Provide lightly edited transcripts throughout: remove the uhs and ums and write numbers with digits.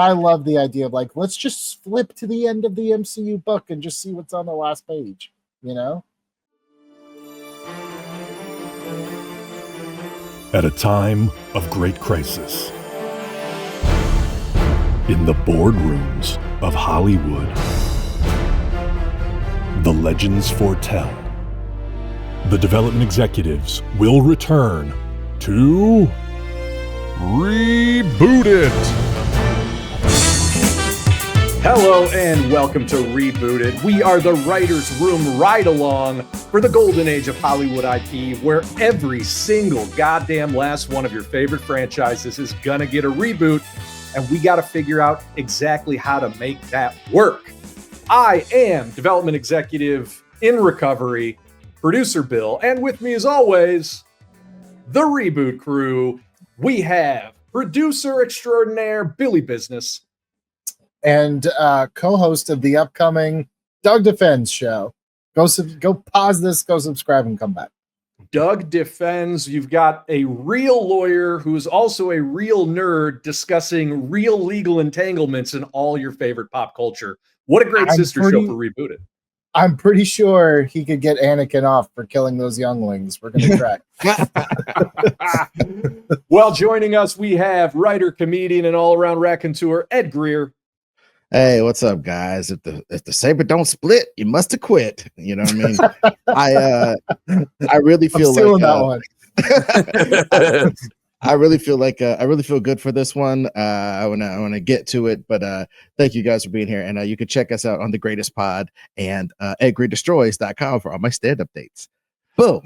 I love the idea of like, let's just flip to the end of the MCU book and just see what's on the last page, you know? At a time of great crisis, in the boardrooms of Hollywood, the legends foretell the development executives will return to Reboot It. Hello and welcome to Reboot It. We are the writer's room ride-along for the golden age of Hollywood IP, where every single goddamn last one of your favorite franchises is gonna get a reboot, and we gotta figure out exactly how to make that work. I am development executive in recovery, producer Bill, and with me as always, the Reboot Crew. We have producer extraordinaire Billy Business. And co-host of the upcoming Doug Defends show. Go pause this, go subscribe, and come back. Doug Defends. You've got a real lawyer who's also a real nerd discussing real legal entanglements in all your favorite pop culture. What a great sister show for Reboot It. I'm pretty sure he could get Anakin off for killing those younglings. We're going to try. Well, joining us, we have writer, comedian, and all-around raconteur, Ed Greer. Hey, what's up, guys? If the saber don't split, you must have quit. You know what I mean? I really feel like that one. I really feel good for this one. I wanna get to it, but thank you guys for being here. And you can check us out on The Greatest Pod and EdGreerDestroys.com for all my stand-up dates. Boom.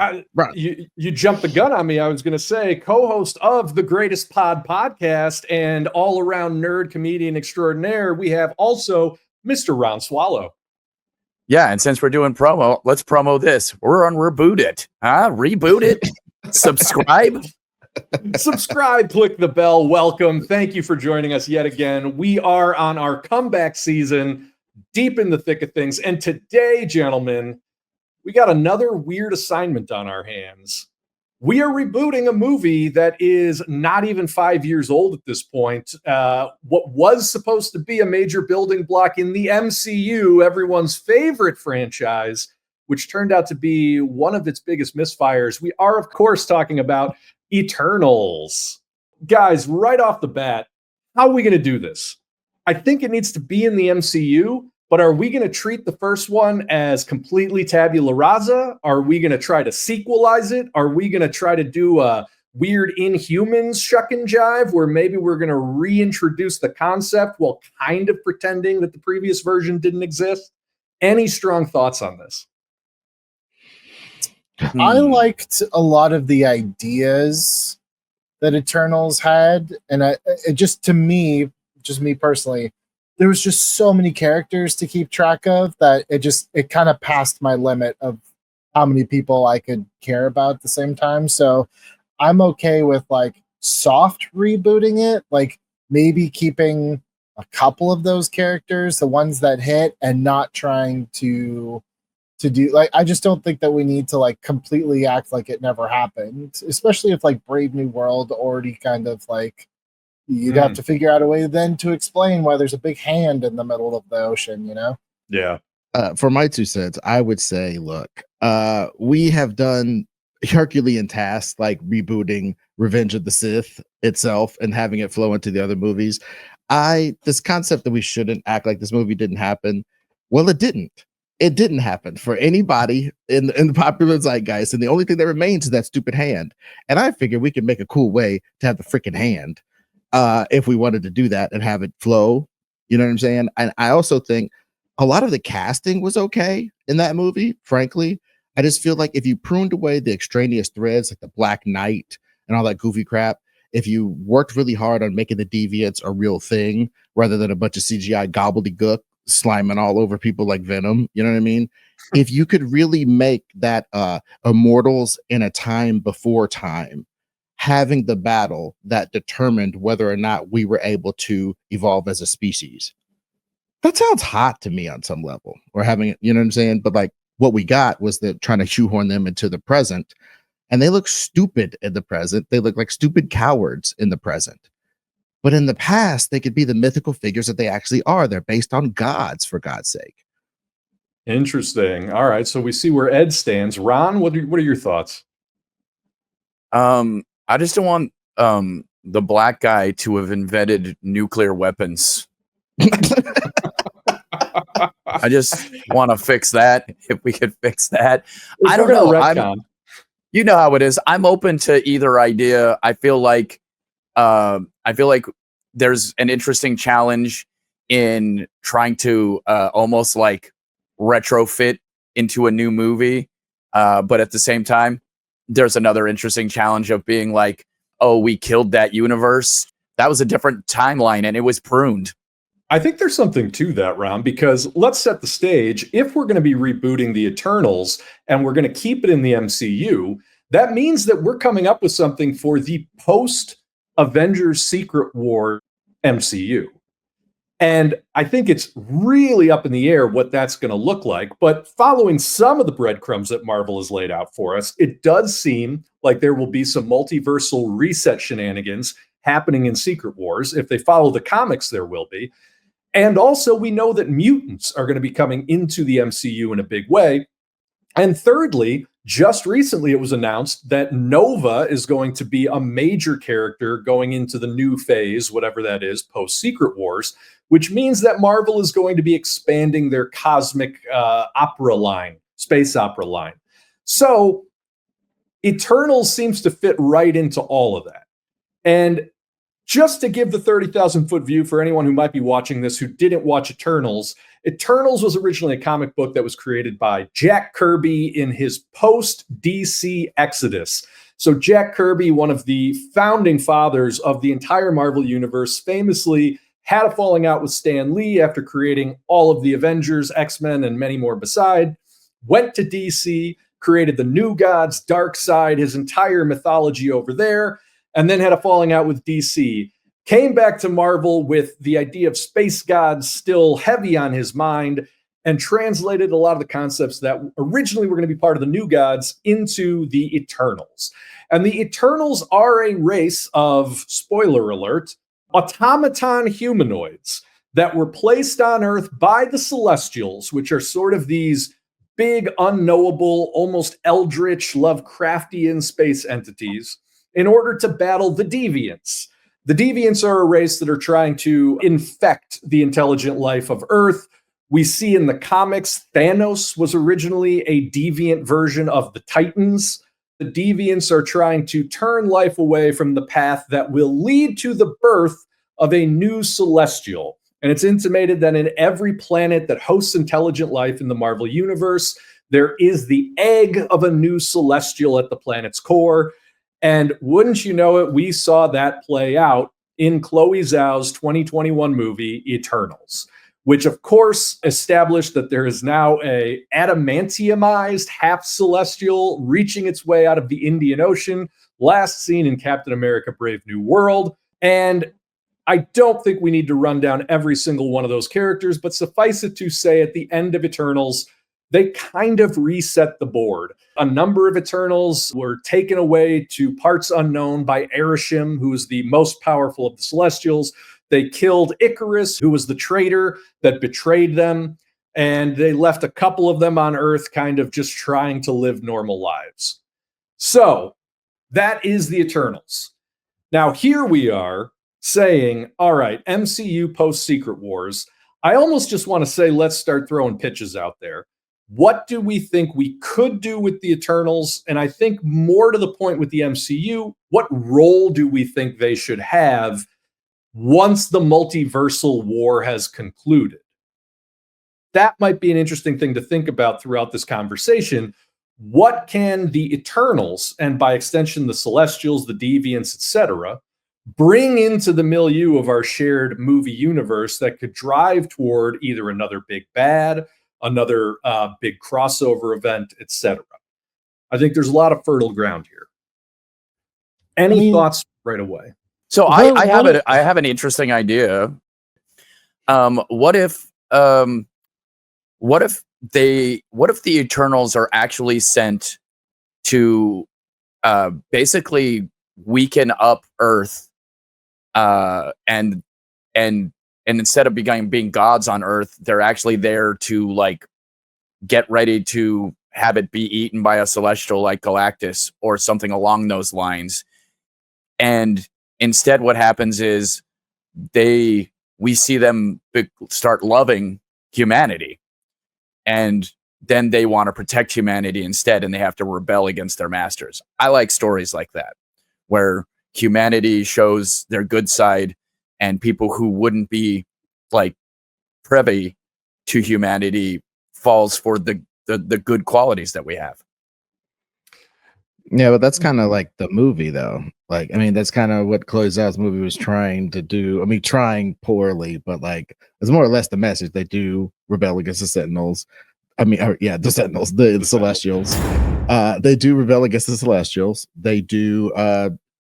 You jumped the gun on me. I was going to say co-host of the Greatest Pod podcast and all-around nerd comedian extraordinaire. We have also Mr. Round Swallow. Yeah, and since we're doing promo, let's promo this. We're on Reboot It. Reboot It. Subscribe. Subscribe, click the bell. Welcome. Thank you for joining us yet again. We are on our comeback season, deep in the thick of things. And today, gentlemen, we got another weird assignment on our hands. We are rebooting a movie that is not even 5 years old at this point. What was supposed to be a major building block in the MCU, everyone's favorite franchise, which turned out to be one of its biggest misfires. We are, of course, talking about Eternals. Guys, right off the bat, how are we going to do this? I think it needs to be in the MCU. But are we going to treat the first one as completely tabula rasa? Are we going to try to sequelize it? Are we going to try to do a weird Inhumans shuck and jive where maybe we're going to reintroduce the concept while kind of pretending that the previous version didn't exist? Any strong thoughts on this? I liked a lot of the ideas that Eternals had. And me personally, there was just so many characters to keep track of that it kind of passed my limit of how many people I could care about at the same time. So I'm okay with like soft rebooting it, like maybe keeping a couple of those characters, the ones that hit, and not trying to do like, I just don't think that we need to like completely act like it never happened, especially if like Brave New World already kind of like, you'd have to figure out a way then to explain why there's a big hand in the middle of the ocean, you know? Yeah. For my 2 cents, I would say, look, we have done Herculean tasks like rebooting Revenge of the Sith itself and having it flow into the other movies. This concept that we shouldn't act like this movie didn't happen. Well, it didn't. It didn't happen for anybody in the popular zeitgeist. And the only thing that remains is that stupid hand. And I figured we could make a cool way to have the freaking hand. If we wanted to do that and have it flow, you know what I'm saying? And I also think a lot of the casting was okay in that movie, frankly. I just feel like if you pruned away the extraneous threads, like the Black Knight and all that goofy crap, if you worked really hard on making the Deviants a real thing, rather than a bunch of CGI gobbledygook sliming all over people like Venom, you know what I mean? If you could really make that Immortals in a time before time, having the battle that determined whether or not we were able to evolve as a species. That sounds hot to me on some level. Or having it, you know what I'm saying? But like what we got was trying to shoehorn them into the present. And they look stupid in the present. They look like stupid cowards in the present. But in the past, they could be the mythical figures that they actually are. They're based on gods, for God's sake. Interesting. All right, so we see where Ed stands. Ron, what are your thoughts? I just don't want the black guy to have invented nuclear weapons. I just want to fix that. If we could fix that, I don't know. You know how it is. I'm open to either idea. I feel like there's an interesting challenge in trying to almost like retrofit into a new movie, but at the same time, there's another interesting challenge of being like, oh, we killed that universe. That was a different timeline, and it was pruned. I think there's something to that, Ron, because let's set the stage. If we're going to be rebooting the Eternals and we're going to keep it in the MCU, that means that we're coming up with something for the post-Avengers Secret War MCU. And I think it's really up in the air what that's going to look like. But following some of the breadcrumbs that Marvel has laid out for us, it does seem like there will be some multiversal reset shenanigans happening in Secret Wars. If they follow the comics, there will be. And also, we know that mutants are going to be coming into the MCU in a big way. And thirdly, just recently it was announced that Nova is going to be a major character going into the new phase, whatever that is, post-Secret Wars, which means that Marvel is going to be expanding their cosmic opera line, space opera line. So Eternals seems to fit right into all of that. And just to give the 30,000-foot view for anyone who might be watching this who didn't watch Eternals, Eternals was originally a comic book that was created by Jack Kirby in his post-DC Exodus. So Jack Kirby, one of the founding fathers of the entire Marvel Universe, famously had a falling out with Stan Lee after creating all of the Avengers, X-Men, and many more beside, went to DC, created the New Gods, Darkseid, his entire mythology over there, and then had a falling out with DC. Came back to Marvel with the idea of space gods still heavy on his mind, and translated a lot of the concepts that originally were going to be part of the New Gods into the Eternals. And the Eternals are a race of, spoiler alert, automaton humanoids that were placed on Earth by the Celestials, which are sort of these big, unknowable, almost eldritch, Lovecraftian space entities, in order to battle the Deviants. The Deviants are a race that are trying to infect the intelligent life of Earth. We see in the comics, Thanos was originally a deviant version of the Titans. The Deviants are trying to turn life away from the path that will lead to the birth of a new Celestial. And it's intimated that in every planet that hosts intelligent life in the Marvel Universe, there is the egg of a new Celestial at the planet's core. And wouldn't you know it, we saw that play out in Chloe Zhao's 2021 movie, Eternals, which of course established that there is now a adamantiumized half-celestial reaching its way out of the Indian Ocean, last seen in Captain America Brave New World. And I don't think we need to run down every single one of those characters, but suffice it to say at the end of Eternals, they kind of reset the board. A number of Eternals were taken away to parts unknown by Erishim, who is the most powerful of the Celestials. They killed Icarus, who was the traitor that betrayed them. And they left a couple of them on Earth kind of just trying to live normal lives. So that is the Eternals. Now here we are saying, all right, MCU post-Secret Wars. I almost just want to say, let's start throwing pitches out there. What do we think we could do with the Eternals? And I think more to the point with the MCU, what role do we think they should have once the multiversal war has concluded? That might be an interesting thing to think about throughout this conversation. What can the Eternals, and by extension the Celestials, the Deviants, etc., bring into the milieu of our shared movie universe that could drive toward either another big bad, another big crossover event, etc.? I think there's a lot of fertile ground here. Any thoughts right away? So I have an interesting idea. What if the Eternals are actually sent to basically weaken up Earth and instead of being gods on Earth, they're actually there to like get ready to have it be eaten by a celestial like Galactus or something along those lines. And instead, what happens is we see them start loving humanity, and then they want to protect humanity instead, and they have to rebel against their masters. I like stories like that, where humanity shows their good side, and people who wouldn't be like privy to humanity falls for the good qualities that we have. Yeah, but that's kind of like the movie, though. Like, I mean, that's kind of what Chloe Zhao's movie was trying to do. I mean, trying poorly, but like, it's more or less the message. They do rebel against the Sentinels. I mean, the Sentinels, the Celestials. They do rebel against the Celestials. They do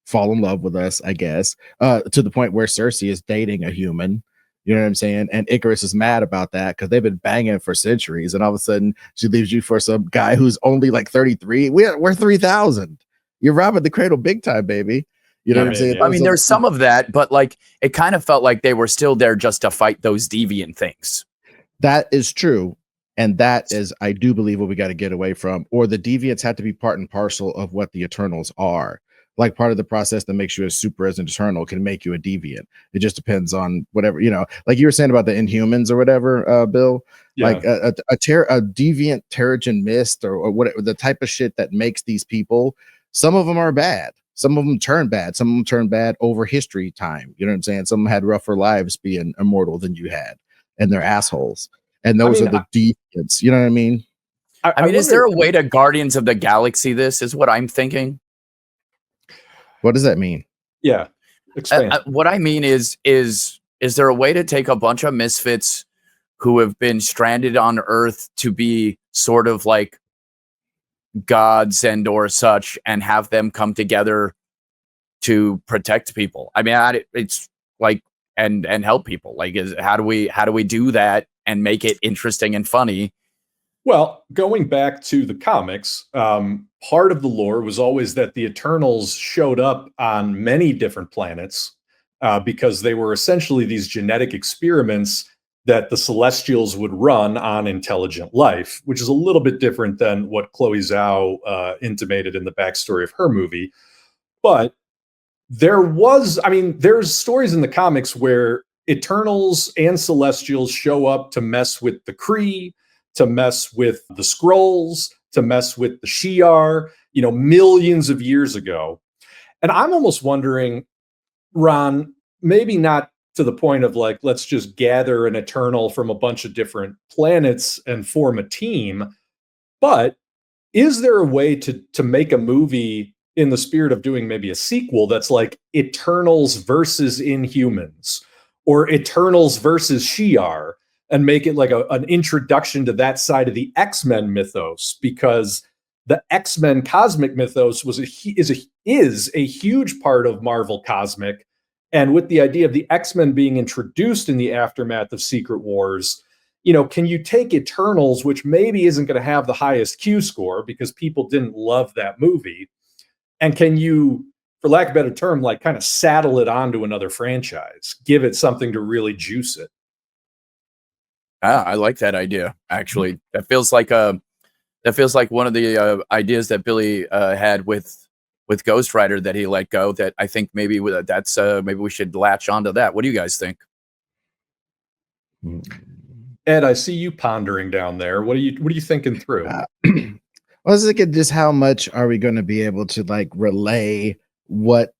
fall in love with us, I guess, to the point where Cersei is dating a human. You know what I'm saying? And Icarus is mad about that because they've been banging for centuries, and all of a sudden she leaves you for some guy who's only like 33. We're 3,000. You're robbing the cradle big time, baby. You know what I'm saying? I mean, there's some of that, but like it kind of felt like they were still there just to fight those deviant things. That is true. And that is, I do believe, what we got to get away from, or the deviants have to be part and parcel of what the Eternals are. Like part of the process that makes you a super as an Eternal can make you a deviant. It just depends on whatever, like you were saying about the Inhumans or whatever, Bill. Yeah. Like a deviant Terrigen Mist or whatever, the type of shit that makes these people, some of them are bad. Some of them turn bad. Some of them turn bad over history time. You know what I'm saying? Some of them had rougher lives being immortal than you had, and they're assholes. And those are the deviants. You know what I mean? I mean, is there a way to Guardians of the Galaxy this? Is what I'm thinking. What does that mean? Yeah. Explain. What I mean is there a way to take a bunch of misfits who have been stranded on Earth to be sort of like gods and or such, and have them come together to protect people? I mean, it's like and help people. Like, how do we do that and make it interesting and funny? Well, going back to the comics, part of the lore was always that the Eternals showed up on many different planets because they were essentially these genetic experiments that the Celestials would run on intelligent life, which is a little bit different than what Chloe Zhao intimated in the backstory of her movie. But there's stories in the comics where Eternals and Celestials show up to mess with the Kree, to mess with the Skrulls, to mess with the Shi'ar, millions of years ago. And I'm almost wondering, Ron, maybe not to the point of like, let's just gather an Eternal from a bunch of different planets and form a team, but is there a way to make a movie in the spirit of doing maybe a sequel that's like Eternals versus Inhumans or Eternals versus Shi'ar, and make it like an introduction to that side of the X-Men mythos? Because the X-Men cosmic mythos is a huge part of Marvel Cosmic. And with the idea of the X-Men being introduced in the aftermath of Secret Wars, can you take Eternals, which maybe isn't going to have the highest Q score because people didn't love that movie, and can you, for lack of a better term, like kind of saddle it onto another franchise, give it something to really juice it? I like that idea. Actually, that feels like one of the ideas that Billy had with Ghost Rider that he let go. That I think maybe maybe we should latch onto that. What do you guys think? Ed, I see you pondering down there. What are you thinking through? I was thinking, just how much are we going to be able to like relay what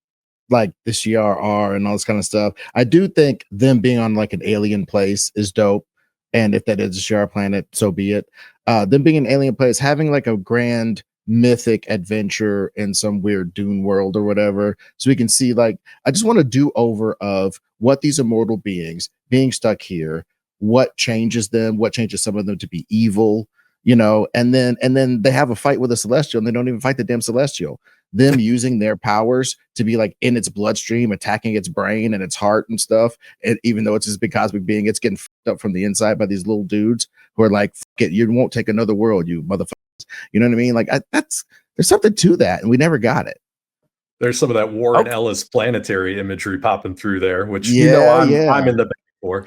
like the Shi'ar are and all this kind of stuff? I do think them being on like an alien place is dope. And if that is a Shi'ar planet, so be it. Them being an alien place, having like a grand mythic adventure in some weird Dune world or whatever, so we can see, like, I just want to do over of what these immortal beings being stuck here, what changes them, what changes some of them to be evil, and then they have a fight with a Celestial and they don't even fight the damn Celestial. Them using their powers to be like in its bloodstream, attacking its brain and its heart and stuff. And even though it's this big cosmic being, it's getting fucked up from the inside by these little dudes who are like, "Fuck it, you won't take another world, you motherfuckers." You know what I mean? Like, there's something to that, and we never got it. There's some of that Warren Okay. Ellis planetary imagery popping through there, which Yeah, I'm in the back for.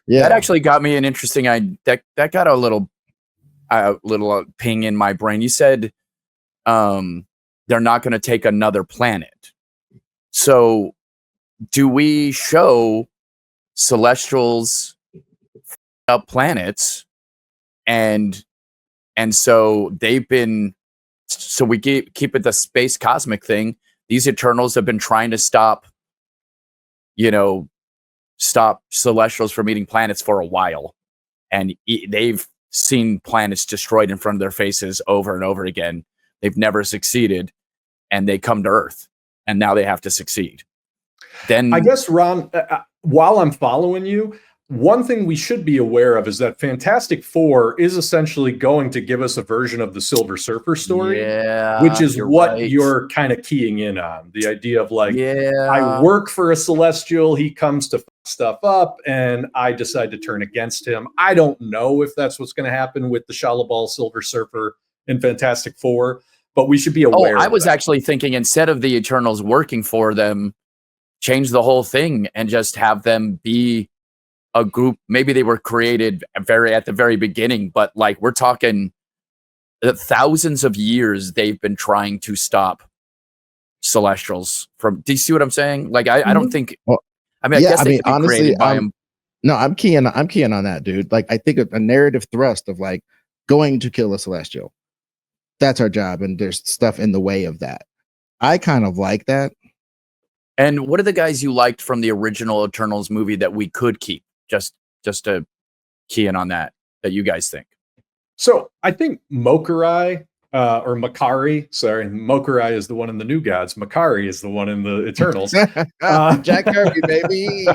That actually got me an interesting that got a little ping in my brain. You said they're not going to take another planet. So do we show Celestials up planets and so they've been, so we keep it the space cosmic thing. These Eternals have been trying to stop Celestials from eating planets for a while, and they've seen planets destroyed in front of their faces over and over again. They've never succeeded, and they come to Earth, and now they have to succeed. Then I guess, Ron, while I'm following you, one thing we should be aware of is that Fantastic Four is essentially going to give us a version of the Silver Surfer story, which is what you're kind of keying in on. The idea of like, I work for a Celestial, he comes to fuck stuff up, and I decide to turn against him. I don't know if that's what's going to happen with the Shalabal Silver Surfer in Fantastic Four, but we should be aware. I was actually thinking instead of the Eternals working for them, change the whole thing and just have them be a group. Maybe they were created at the very beginning, but like we're talking thousands of years they've been trying to stop Celestials from. Do you see what I'm saying? Like I don't think. Well, I mean, I guess they could be honestly, created by them. No, I'm keying on that, dude. Like I think a narrative thrust of like going to kill a Celestial. That's our job, and there's stuff in the way of that. I kind of like that. And what are the guys you liked from the original Eternals movie that we could keep? Just to key in on that you guys think. So I think Mokrai or Makari. Sorry, Mokrai is the one in the New Gods. Makari is the one in the Eternals. Jack Kirby, baby.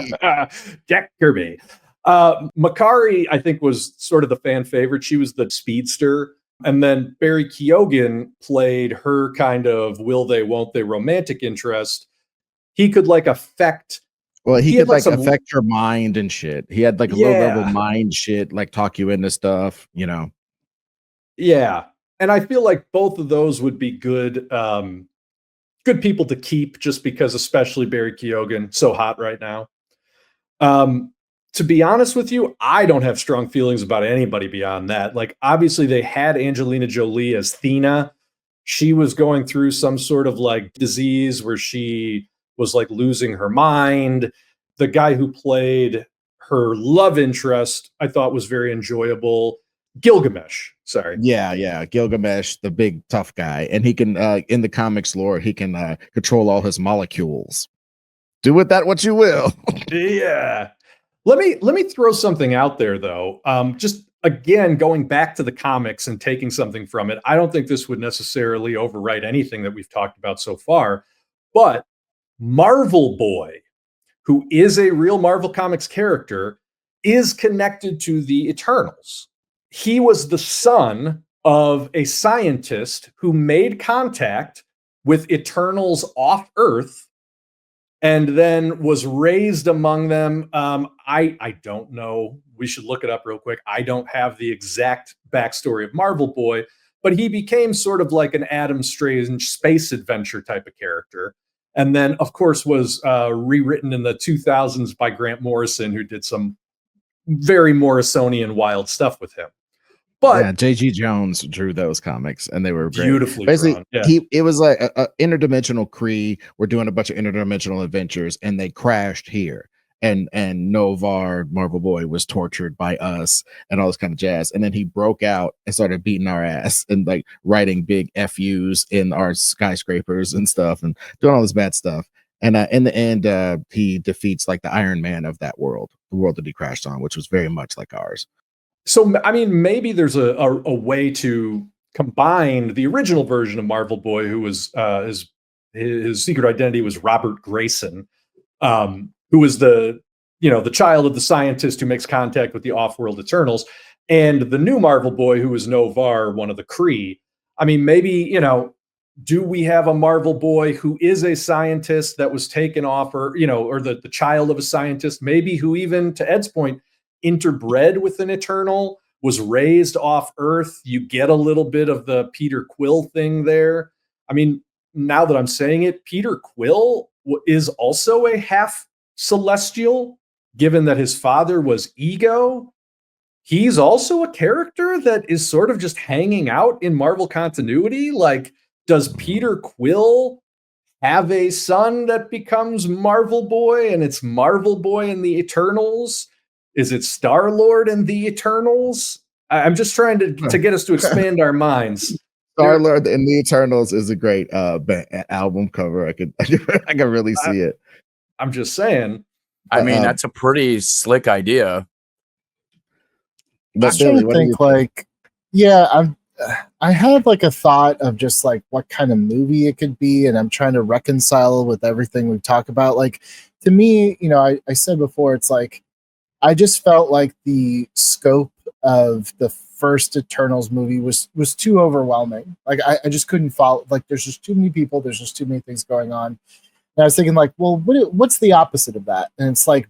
Jack Kirby. Makari, I think, was sort of the fan favorite. She was the speedster. And then Barry Keoghan played her kind of will they, won't they romantic interest. He could like affect. Well, he could like affect your mind and shit. He had like a low level mind shit, like talk you into stuff, Yeah. And I feel like both of those would be good people to keep just because, especially Barry Keoghan, so hot right now. To be honest with you, I don't have strong feelings about anybody beyond that. Like, obviously they had Angelina Jolie as Thena. She was going through some sort of like disease where she was like losing her mind. The guy who played her love interest, I thought was very enjoyable. Gilgamesh, sorry. Yeah. Gilgamesh, the big tough guy. And he can, in the comics lore, he can control all his molecules. Do with that what you will. Yeah. Let me throw something out there though. Just again, going back to the comics and taking something from it. I don't think this would necessarily overwrite anything that we've talked about so far, but Marvel Boy, who is a real Marvel Comics character, is connected to the Eternals. He was the son of a scientist who made contact with Eternals off Earth and then was raised among them. I don't know. We should look it up real quick. I don't have the exact backstory of Marvel Boy, but he became sort of like an Adam Strange space adventure type of character. And then, of course, was rewritten in the 2000s by Grant Morrison, who did some very Morrisonian wild stuff with him. But yeah, J.G. Jones drew those comics, and they were great. Beautifully Basically, drawn. It was like a interdimensional Kree. We're doing a bunch of interdimensional adventures, and they crashed here. And Novar, Marvel Boy, was tortured by us and all this kind of jazz. And then he broke out and started beating our ass and like writing big FUs in our skyscrapers and stuff and doing all this bad stuff. And in the end, he defeats like the Iron Man of that world, the world that he crashed on, which was very much like ours. So, I mean, maybe there's a way to combine the original version of Marvel Boy, who was his secret identity was Robert Grayson, who was the child of the scientist who makes contact with the off-world Eternals, and the new Marvel Boy, who was Novar, one of the Kree. I mean, maybe, do we have a Marvel Boy who is a scientist that was taken off, or the child of a scientist, maybe who even, to Ed's point, interbred with an Eternal, was raised off Earth? You get a little bit of the Peter Quill thing there. I mean, now that I'm saying it, Peter Quill is also a half celestial, given that his father was Ego. He's also a character that is sort of just hanging out in Marvel continuity. Like, does Peter Quill have a son that becomes Marvel Boy, and it's Marvel Boy in the Eternals? Is it Star-Lord in the Eternals? I'm just trying to get us to expand our minds. Star-Lord in the Eternals is a great album cover. I can really see it. I'm just saying. I mean, that's a pretty slick idea. But Billy, what do you think? I have like a thought of just like what kind of movie it could be, and I'm trying to reconcile with everything we've talked about. Like, to me, I said before, it's like I just felt like the scope of the first Eternals movie was too overwhelming. Like, I just couldn't follow. Like, there's just too many people. There's just too many things going on. And I was thinking, like, well, what's the opposite of that? And it's like,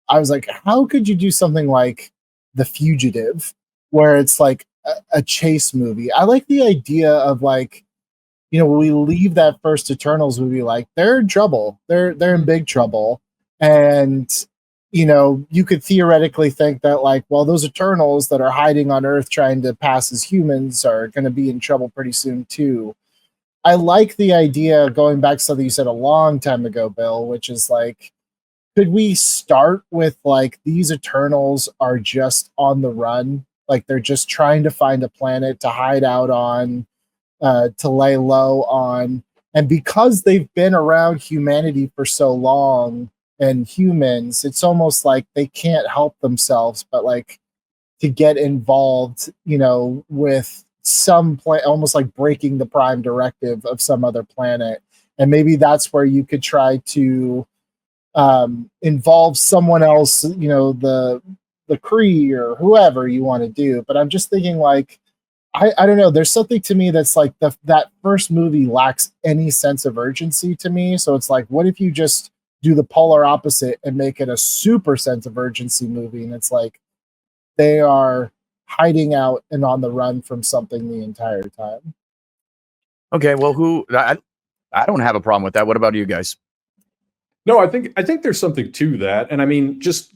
I was like, how could you do something like The Fugitive, where it's like a chase movie? I like the idea of, like, when we leave that first Eternals movie, like, they're in trouble. They're in big trouble. And you could theoretically think that, like, well, those Eternals that are hiding on Earth trying to pass as humans are going to be in trouble pretty soon too. I like the idea, going back to something you said a long time ago, Bill, which is like, could we start with, like, these Eternals are just on the run? Like, they're just trying to find a planet to hide out on, to lay low on. And because they've been around humanity for so long, and humans, it's almost like they can't help themselves but, like, to get involved, with some almost like breaking the prime directive of some other planet. And maybe that's where you could try to involve someone else, the Kree or whoever you want to do. But I'm just thinking, like, I don't know, there's something to me that's like that first movie lacks any sense of urgency to me. So it's like, what if you just do the polar opposite and make it a super sense of urgency movie? And it's like they are hiding out and on the run from something the entire time. Okay, well, I don't have a problem with that. What about you guys? No, I think there's something to that. And I mean, just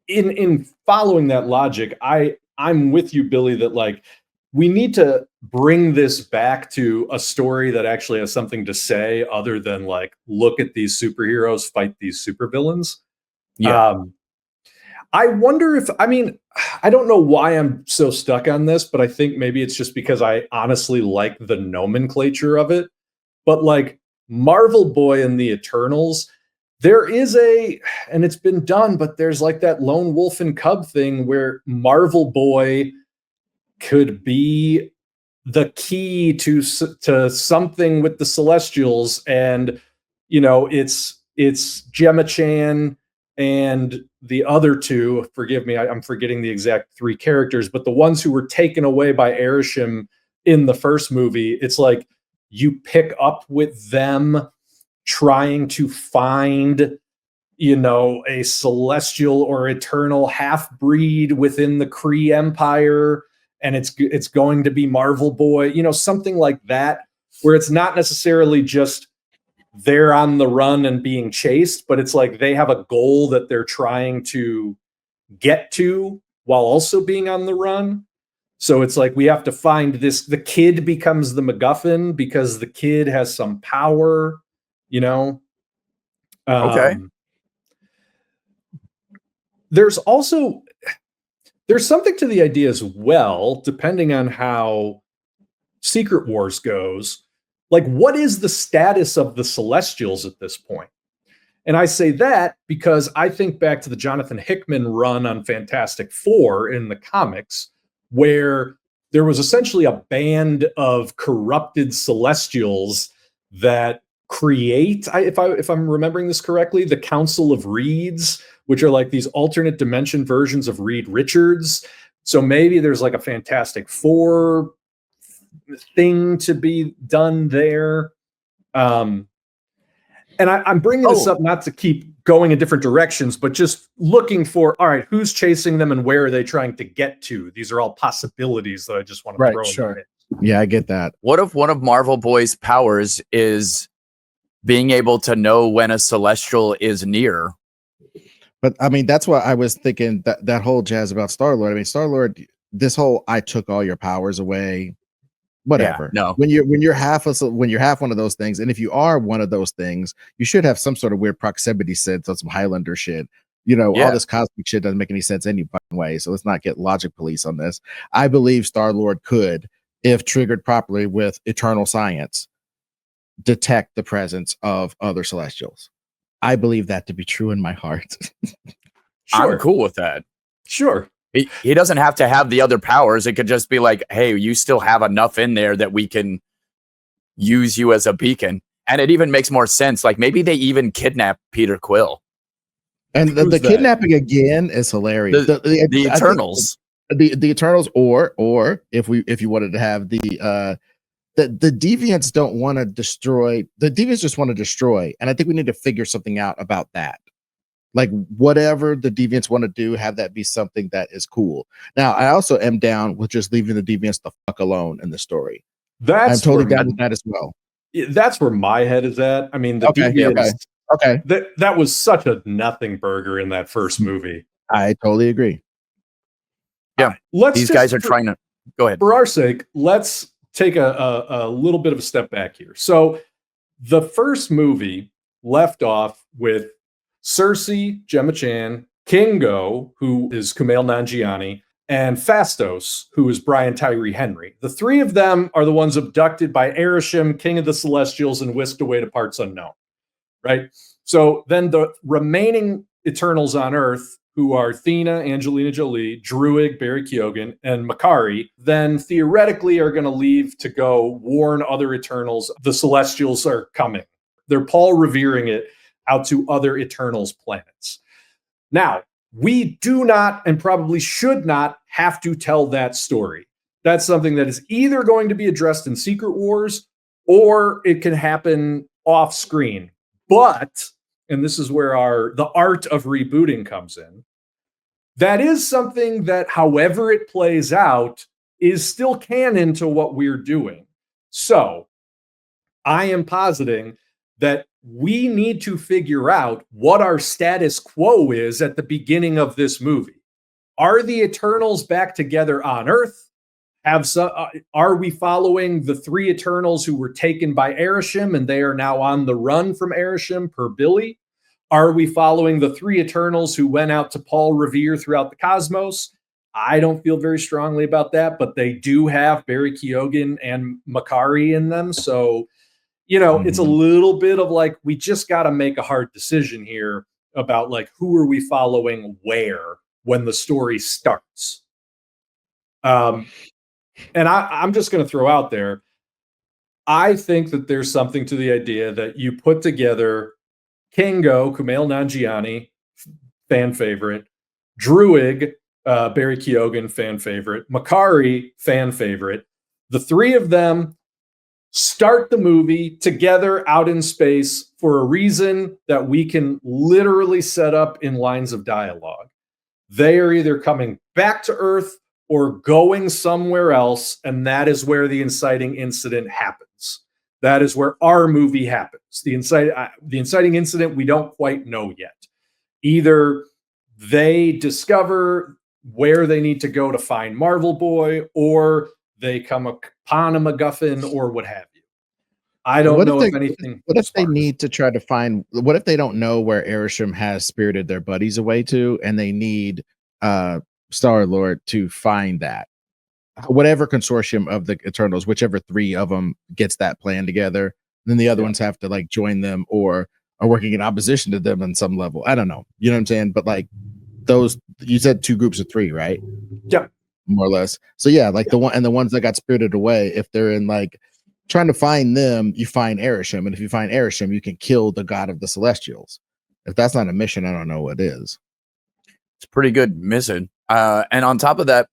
in following that logic, I'm with you, Billy, that, like, we need to bring this back to a story that actually has something to say other than, like, look at these superheroes fight these supervillains. Yeah. I wonder I don't know why I'm so stuck on this, but I think maybe it's just because I honestly like the nomenclature of it. But, like, Marvel Boy and the Eternals, there is and it's been done, but there's like that lone wolf and cub thing where Marvel Boy could be the key to something with the Celestials, and it's Gemma Chan and the other two. Forgive me, I'm forgetting the exact three characters, but the ones who were taken away by Arishem in the first movie, it's like you pick up with them trying to find a celestial or eternal half-breed within the Kree Empire, and it's going to be Marvel Boy, something like that, where it's not necessarily just they're on the run and being chased, but it's like they have a goal that they're trying to get to while also being on the run. So it's like we have to find this. The kid becomes the MacGuffin because the kid has some power, Okay. There's something to the idea as well, depending on how Secret Wars goes. Like, what is the status of the Celestials at this point? And I say that because I think back to the Jonathan Hickman run on Fantastic Four in the comics, where there was essentially a band of corrupted Celestials that create, if I'm remembering this correctly, the Council of Reeds, which are like these alternate dimension versions of Reed Richards. So maybe there's like a Fantastic Four thing to be done there. And I'm bringing this up not to keep going in different directions, but just looking for, all right, who's chasing them and where are they trying to get to? These are all possibilities that I just want to throw in. Yeah, I get that. What if one of Marvel Boy's powers is being able to know when a celestial is near? But I mean, that's what I was thinking, that whole jazz about Star-Lord. I mean, Star-Lord, this whole I took all your powers away, whatever. Yeah, no. When you're half one of those things, and if you are one of those things, you should have some sort of weird proximity sense on some Highlander shit. All this cosmic shit doesn't make any sense any fucking way. So let's not get logic police on this. I believe Star-Lord could, if triggered properly with eternal science, detect the presence of other celestials. I believe that to be true in my heart. Sure. I'm cool with that. Sure. He doesn't have to have the other powers. It could just be like, hey, you still have enough in there that we can use you as a beacon. And it even makes more sense. Like maybe they even kidnap Peter Quill. And the kidnapping again is hilarious. The Eternals. The Eternals, or if you wanted to have the Deviants don't want to destroy. The Deviants just want to destroy, and I think we need to figure something out about that. Like whatever the Deviants want to do, have that be something that is cool. Now, I also am down with just leaving the Deviants the fuck alone in the story. I'm totally down with that as well. That's where my head is at. I mean, the Deviants. Okay. That was such a nothing burger in that first movie. I totally agree. Yeah, these guys are trying to go ahead. For our sake, let's take a little bit of a step back here. So the first movie left off with Cersei, Gemma Chan, Kingo, who is Kumail Nanjiani, and Phastos, who is Brian Tyree Henry. The three of them are the ones abducted by Ereshkigal, King of the Celestials, and whisked away to parts unknown, right? So then the remaining Eternals on Earth, who are Thena, Angelina Jolie, Druig, Barry Keoghan, and Makari, then theoretically are going to leave to go warn other Eternals the Celestials are coming. They're Paul Revering it out to other Eternals planets. Now, we do not and probably should not have to tell that story. That's something that is either going to be addressed in Secret Wars or it can happen off screen. But, and this is where the art of rebooting comes in, that is something that, however it plays out, is still canon to what we're doing. So, I am positing that we need to figure out what our status quo is at the beginning of this movie. Are the Eternals back together on Earth? Are we following the three Eternals who were taken by Ereshkigal and they are now on the run from Ereshkigal per Billy? Are we following the three Eternals who went out to Paul Revere throughout the cosmos? I don't feel very strongly about that, but they do have Barry Keoghan and Makari in them. So, it's a little bit of like, we just got to make a hard decision here about like, who are we following where when the story starts? And I'm just going to throw out there, I think that there's something to the idea that you put together Kingo, Kumail Nanjiani, fan favorite, Druig, Barry Keoghan, fan favorite, Makari, fan favorite. The three of them start the movie together out in space for a reason that we can literally set up in lines of dialogue. They are either coming back to Earth or going somewhere else, and that is where the inciting incident happens. That is where our movie happens. The inciting incident, we don't quite know yet. Either they discover where they need to go to find Marvel Boy, or they come upon a MacGuffin, or what have you. I don't know if anything. What if they need to try to find? What if they don't know where Ereshkigal has spirited their buddies away to, and they need Star-Lord to find that? Whatever consortium of the Eternals, whichever three of them gets that plan together, then the other ones have to like join them or are working in opposition to them on some level. I don't know. You know what I'm saying? But like those, you said two groups of three, right? Yeah. More or less. So yeah, like the ones that got spirited away, if they're in like trying to find them, you find Ereshkigal. And if you find Ereshkigal, you can kill the god of the Celestials. If that's not a mission, I don't know what is. It's a pretty good mission. And on top of that,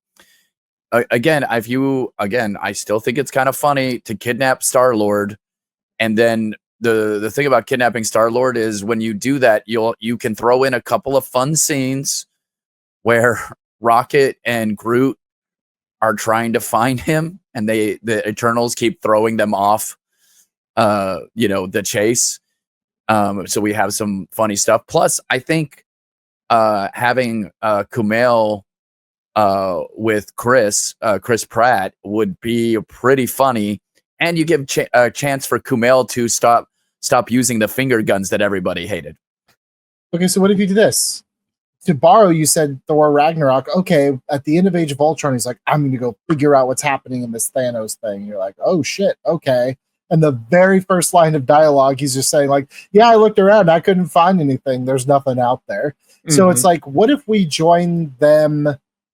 I still think it's kind of funny to kidnap Star-Lord. And then the thing about kidnapping Star-Lord is when you do that, you can throw in a couple of fun scenes where Rocket and Groot are trying to find him, and the Eternals keep throwing them off, the chase. So we have some funny stuff. Plus, I think having Kumail with Chris Pratt would be pretty funny, and you give a chance for Kumail to stop using the finger guns that everybody hated. Okay, so what if you do this? To borrow, you said Thor Ragnarok. Okay, at the end of Age of Ultron, he's like, I'm going to go figure out what's happening in this Thanos thing. You're like, oh shit, okay. And the very first line of dialogue, he's just saying like, yeah, I looked around, I couldn't find anything. There's nothing out there. So it's like, what if we join them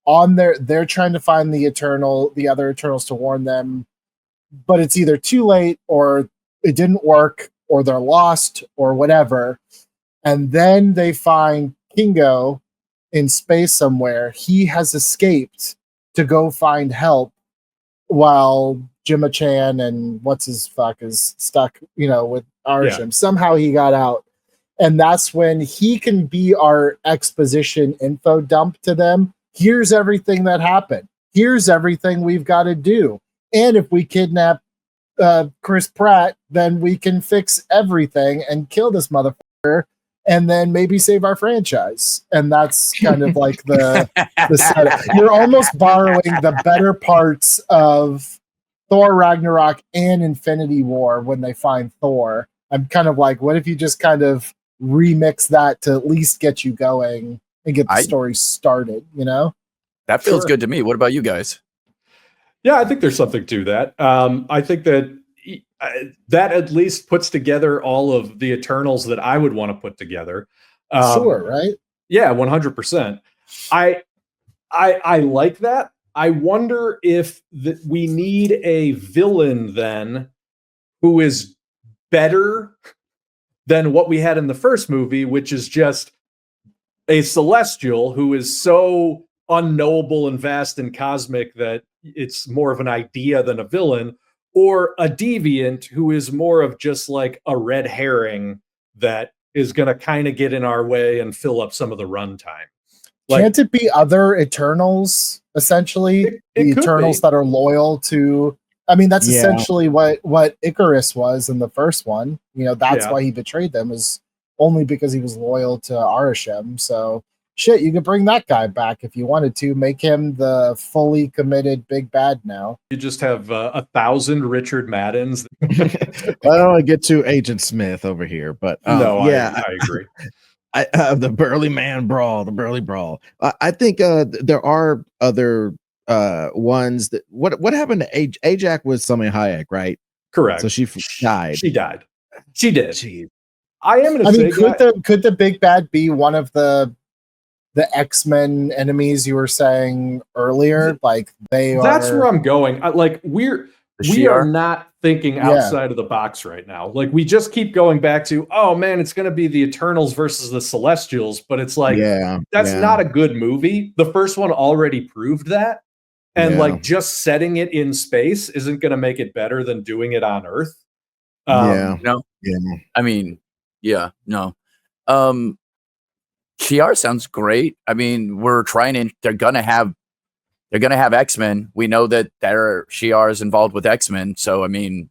on they're trying to find the other Eternals to warn them, but it's either too late or it didn't work or they're lost or whatever. And then they find Kingo in space somewhere. He has escaped to go find help while Gemma Chan and what's his fuck is stuck, with Arsham. Yeah. Somehow he got out. And that's when he can be our exposition info dump to them. Here's everything that happened. Here's everything we've got to do. And if we kidnap Chris Pratt, then we can fix everything and kill this motherfucker and then maybe save our franchise. And that's kind of like the setup. You're almost borrowing the better parts of Thor Ragnarok and Infinity War when they find Thor. I'm kind of like, what if you just kind of remix that to at least get you going and get the story started, That feels good to me. What about you guys? Yeah, I think there's something to that. I think that at least puts together all of the Eternals that I would want to put together. Sure, right? Yeah, 100%. I like that. I wonder if we need a villain then who is better than what we had in the first movie, which is just a Celestial who is so unknowable and vast and cosmic that it's more of an idea than a villain, or a Deviant who is more of just like a red herring that is going to kind of get in our way and fill up some of the runtime. Can't it be other Eternals, essentially? The Eternals that are loyal to... I mean, that's essentially what Icarus was in the first one. That's why he betrayed them, is only because he was loyal to Arishem. So, shit, you could bring that guy back if you wanted to. Make him the fully committed big bad now. You just have 1,000 Richard Maddens. I don't want to get to Agent Smith over here, but no, yeah, I agree. The burly man brawl, the burly brawl. I think there are other ones that what happened to Ajak was Salma Hayek, right? Correct. So she died. She died. She did. Jeez. I am going to say, could the big bad be one of the X-Men enemies you were saying earlier? Like that's where I'm going. We are not thinking outside of the box right now. Like, we just keep going back to, oh man, it's going to be the Eternals versus the Celestials, but it's like, that's not a good movie. The first one already proved that. And like, just setting it in space isn't going to make it better than doing it on Earth. No. Yeah. I mean, no. Shi'ar sounds great. I mean, they're gonna have X-Men. We know that Shi'ar is involved with X-Men. So I mean,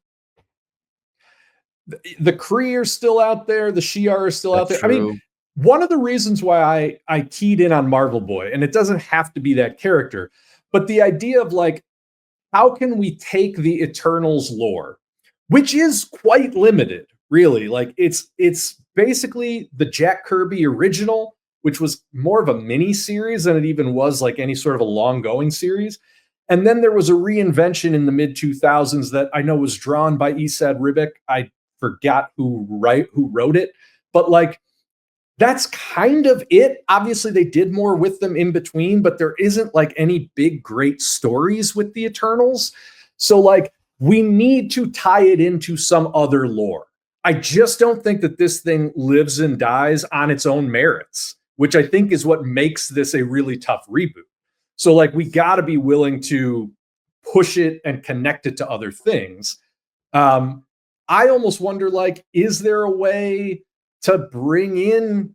the Kree are still out there. The Shi'ar are still out there. True. I mean, one of the reasons why I keyed in on Marvel Boy, and it doesn't have to be that character, but the idea of like, how can we take the Eternals lore, which is quite limited, really? Like, it's basically the Jack Kirby original, which was more of a mini series than it even was like any sort of a long going series. And then there was a reinvention in the mid 2000s that I know was drawn by Esad Ribic. I forgot who wrote it, but like, that's kind of it. Obviously they did more with them in between, but there isn't like any big, great stories with the Eternals. So like, we need to tie it into some other lore. I just don't think that this thing lives and dies on its own merits, which I think is what makes this a really tough reboot. So like, we got to be willing to push it and connect it to other things. I almost wonder, like, is there a way to bring in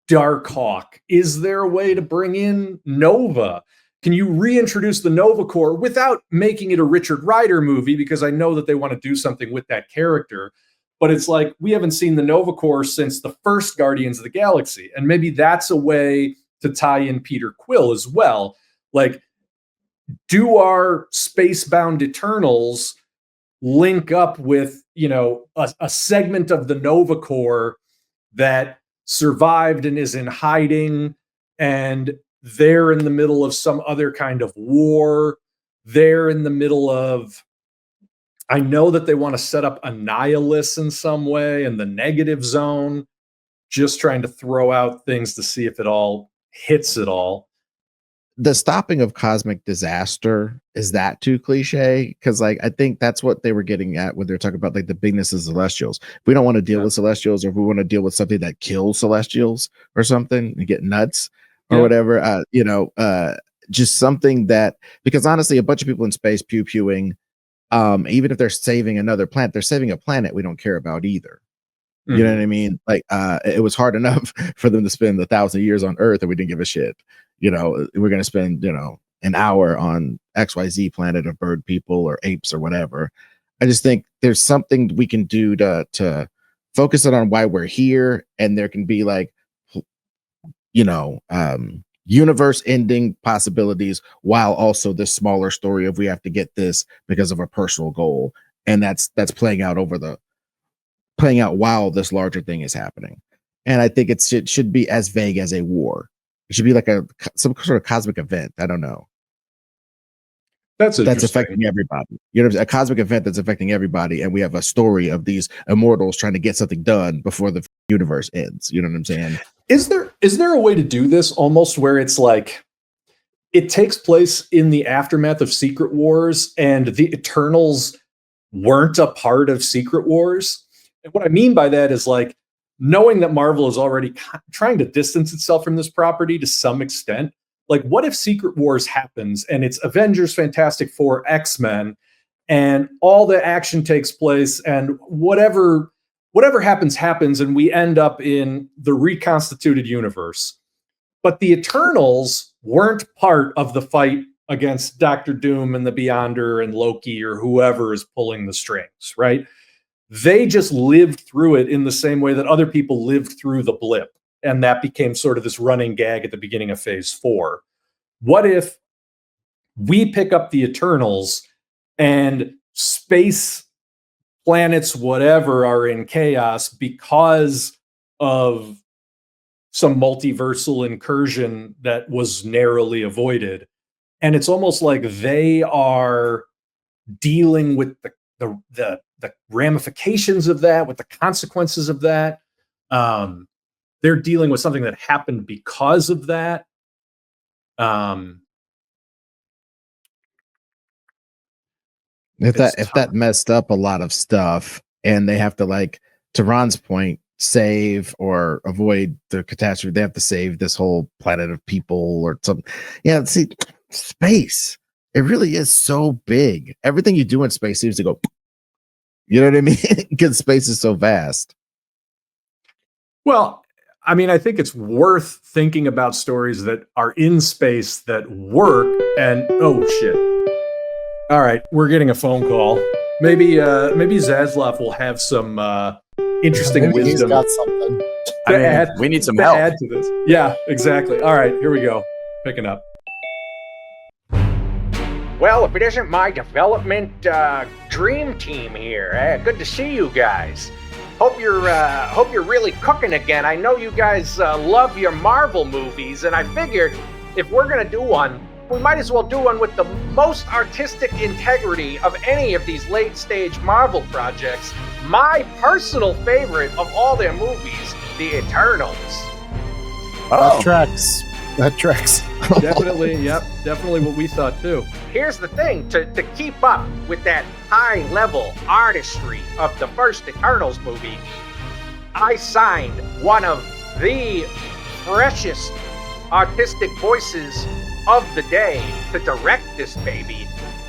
Darkhawk? Is there a way to bring in Nova? can you reintroduce the Nova Corps without making it a Richard Rider movie? Because I know that they want to do something with that character. But it's like, we haven't seen the Nova Corps since the first Guardians of the Galaxy. And maybe that's a way to tie in Peter Quill as well. Like, do our space-bound Eternals link up with, you know, a segment of the Nova Corps that survived and is in hiding, and they're in the middle of some other kind of war. They're in the middle of, I know that they want to set up Annihilus in some way in the negative zone, just trying to throw out things to see if it all hits it all. The stopping of cosmic disaster, is that too cliche? Because like I think that's what they were getting at when they're talking about like the bigness of Celestials. If we don't want to deal with Celestials, or if we want to deal with something that kills Celestials or something and get nuts or whatever, just something that, because honestly, a bunch of people in space pew-pewing, even if they're saving another planet, they're saving a planet we don't care about either. You know what I mean? Like, it was hard enough for them to spend 1,000 years on Earth and we didn't give a shit. You know, we're going to spend, an hour on XYZ planet of bird people or apes or whatever. I just think there's something we can do to focus it on why we're here. And there can be like, universe ending possibilities while also this smaller story of we have to get this because of a personal goal. And that's playing out while this larger thing is happening. And I think it should be as vague as a war. It should be like some sort of cosmic event. I don't know. That's affecting everybody. You know, a cosmic event that's affecting everybody. And we have a story of these immortals trying to get something done before the universe ends. You know what I'm saying? Is there a way to do this almost where it's like it takes place in the aftermath of Secret Wars and the Eternals weren't a part of Secret Wars? And what I mean by that is like, knowing that Marvel is already trying to distance itself from this property to some extent, like what if Secret Wars happens and it's Avengers, Fantastic Four, X-Men, and all the action takes place and whatever happens and we end up in the reconstituted universe. But the Eternals weren't part of the fight against Doctor Doom and the Beyonder and Loki or whoever is pulling the strings, right? They just lived through it in the same way that other people lived through the blip. And that became sort of this running gag at the beginning of Phase 4. What if we pick up the Eternals and space planets, whatever, are in chaos because of some multiversal incursion that was narrowly avoided? And it's almost like they are dealing with the ramifications of that, with the consequences of that. They're dealing with something that happened because of that. If that messed up a lot of stuff and they have to, like, to Ron's point, save or avoid the catastrophe, they have to save this whole planet of people or something. Yeah, see, space, it really is so big. Everything you do in space seems to go, you know what I mean? Because space is so vast. Well, I mean, I think it's worth thinking about stories that are in space that work. And oh shit! All right, we're getting a phone call. Maybe Zaslav will have some interesting wisdom. He's got something. We need some help. Add to this. Yeah, exactly. All right, here we go. Picking up. Well, if it isn't my development dream team here, good to see you guys. Hope you're really cooking again. I know you guys love your Marvel movies, and I figured if we're gonna do one, we might as well do one with the most artistic integrity of any of these late-stage Marvel projects. My personal favorite of all their movies, The Eternals. That tracks. Definitely, yep. Definitely what we thought too. Here's the thing, to keep up with that high-level artistry of the first Eternals movie, I signed one of the freshest artistic voices of the day to direct this baby.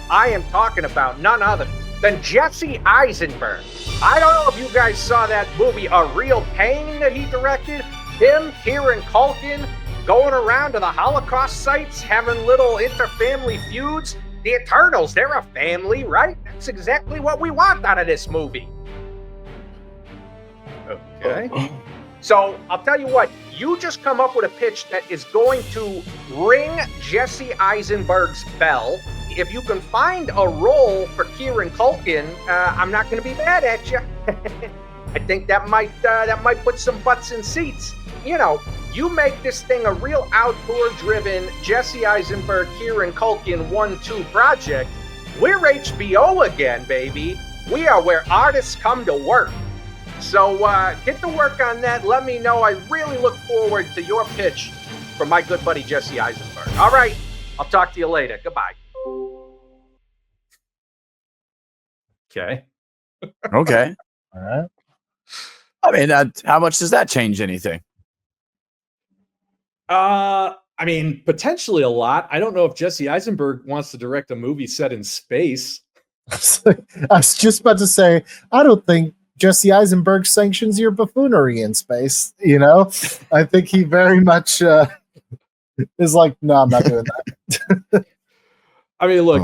I am talking about none other than Jesse Eisenberg. I don't know if you guys saw that movie, A Real Pain, that he directed. Him, Kieran Culkin, going around to the Holocaust sites, having little inter-family feuds. The Eternals, they're a family, right? That's exactly what we want out of this movie. Okay. So I'll tell you what, you just come up with a pitch that is going to ring Jesse Eisenberg's bell. If you can find a role for Kieran Culkin, I'm not going to be mad at you. I think that might put some butts in seats. You know, you make this thing a real outdoor-driven Jesse Eisenberg, Kieran Culkin 1-2 project. We're HBO again, baby. We are where artists come to work. So get to work on that. Let me know. I really look forward to your pitch for my good buddy Jesse Eisenberg. All right, I'll talk to you later. Goodbye. Okay. Okay. All right. I mean, how much does that change anything? I mean, potentially a lot. I don't know if Jesse Eisenberg wants to direct a movie set in space. I was just about to say, I don't think Jesse Eisenberg sanctions your buffoonery in space. You know, I think he very much is like, no, I'm not doing that. I mean, look,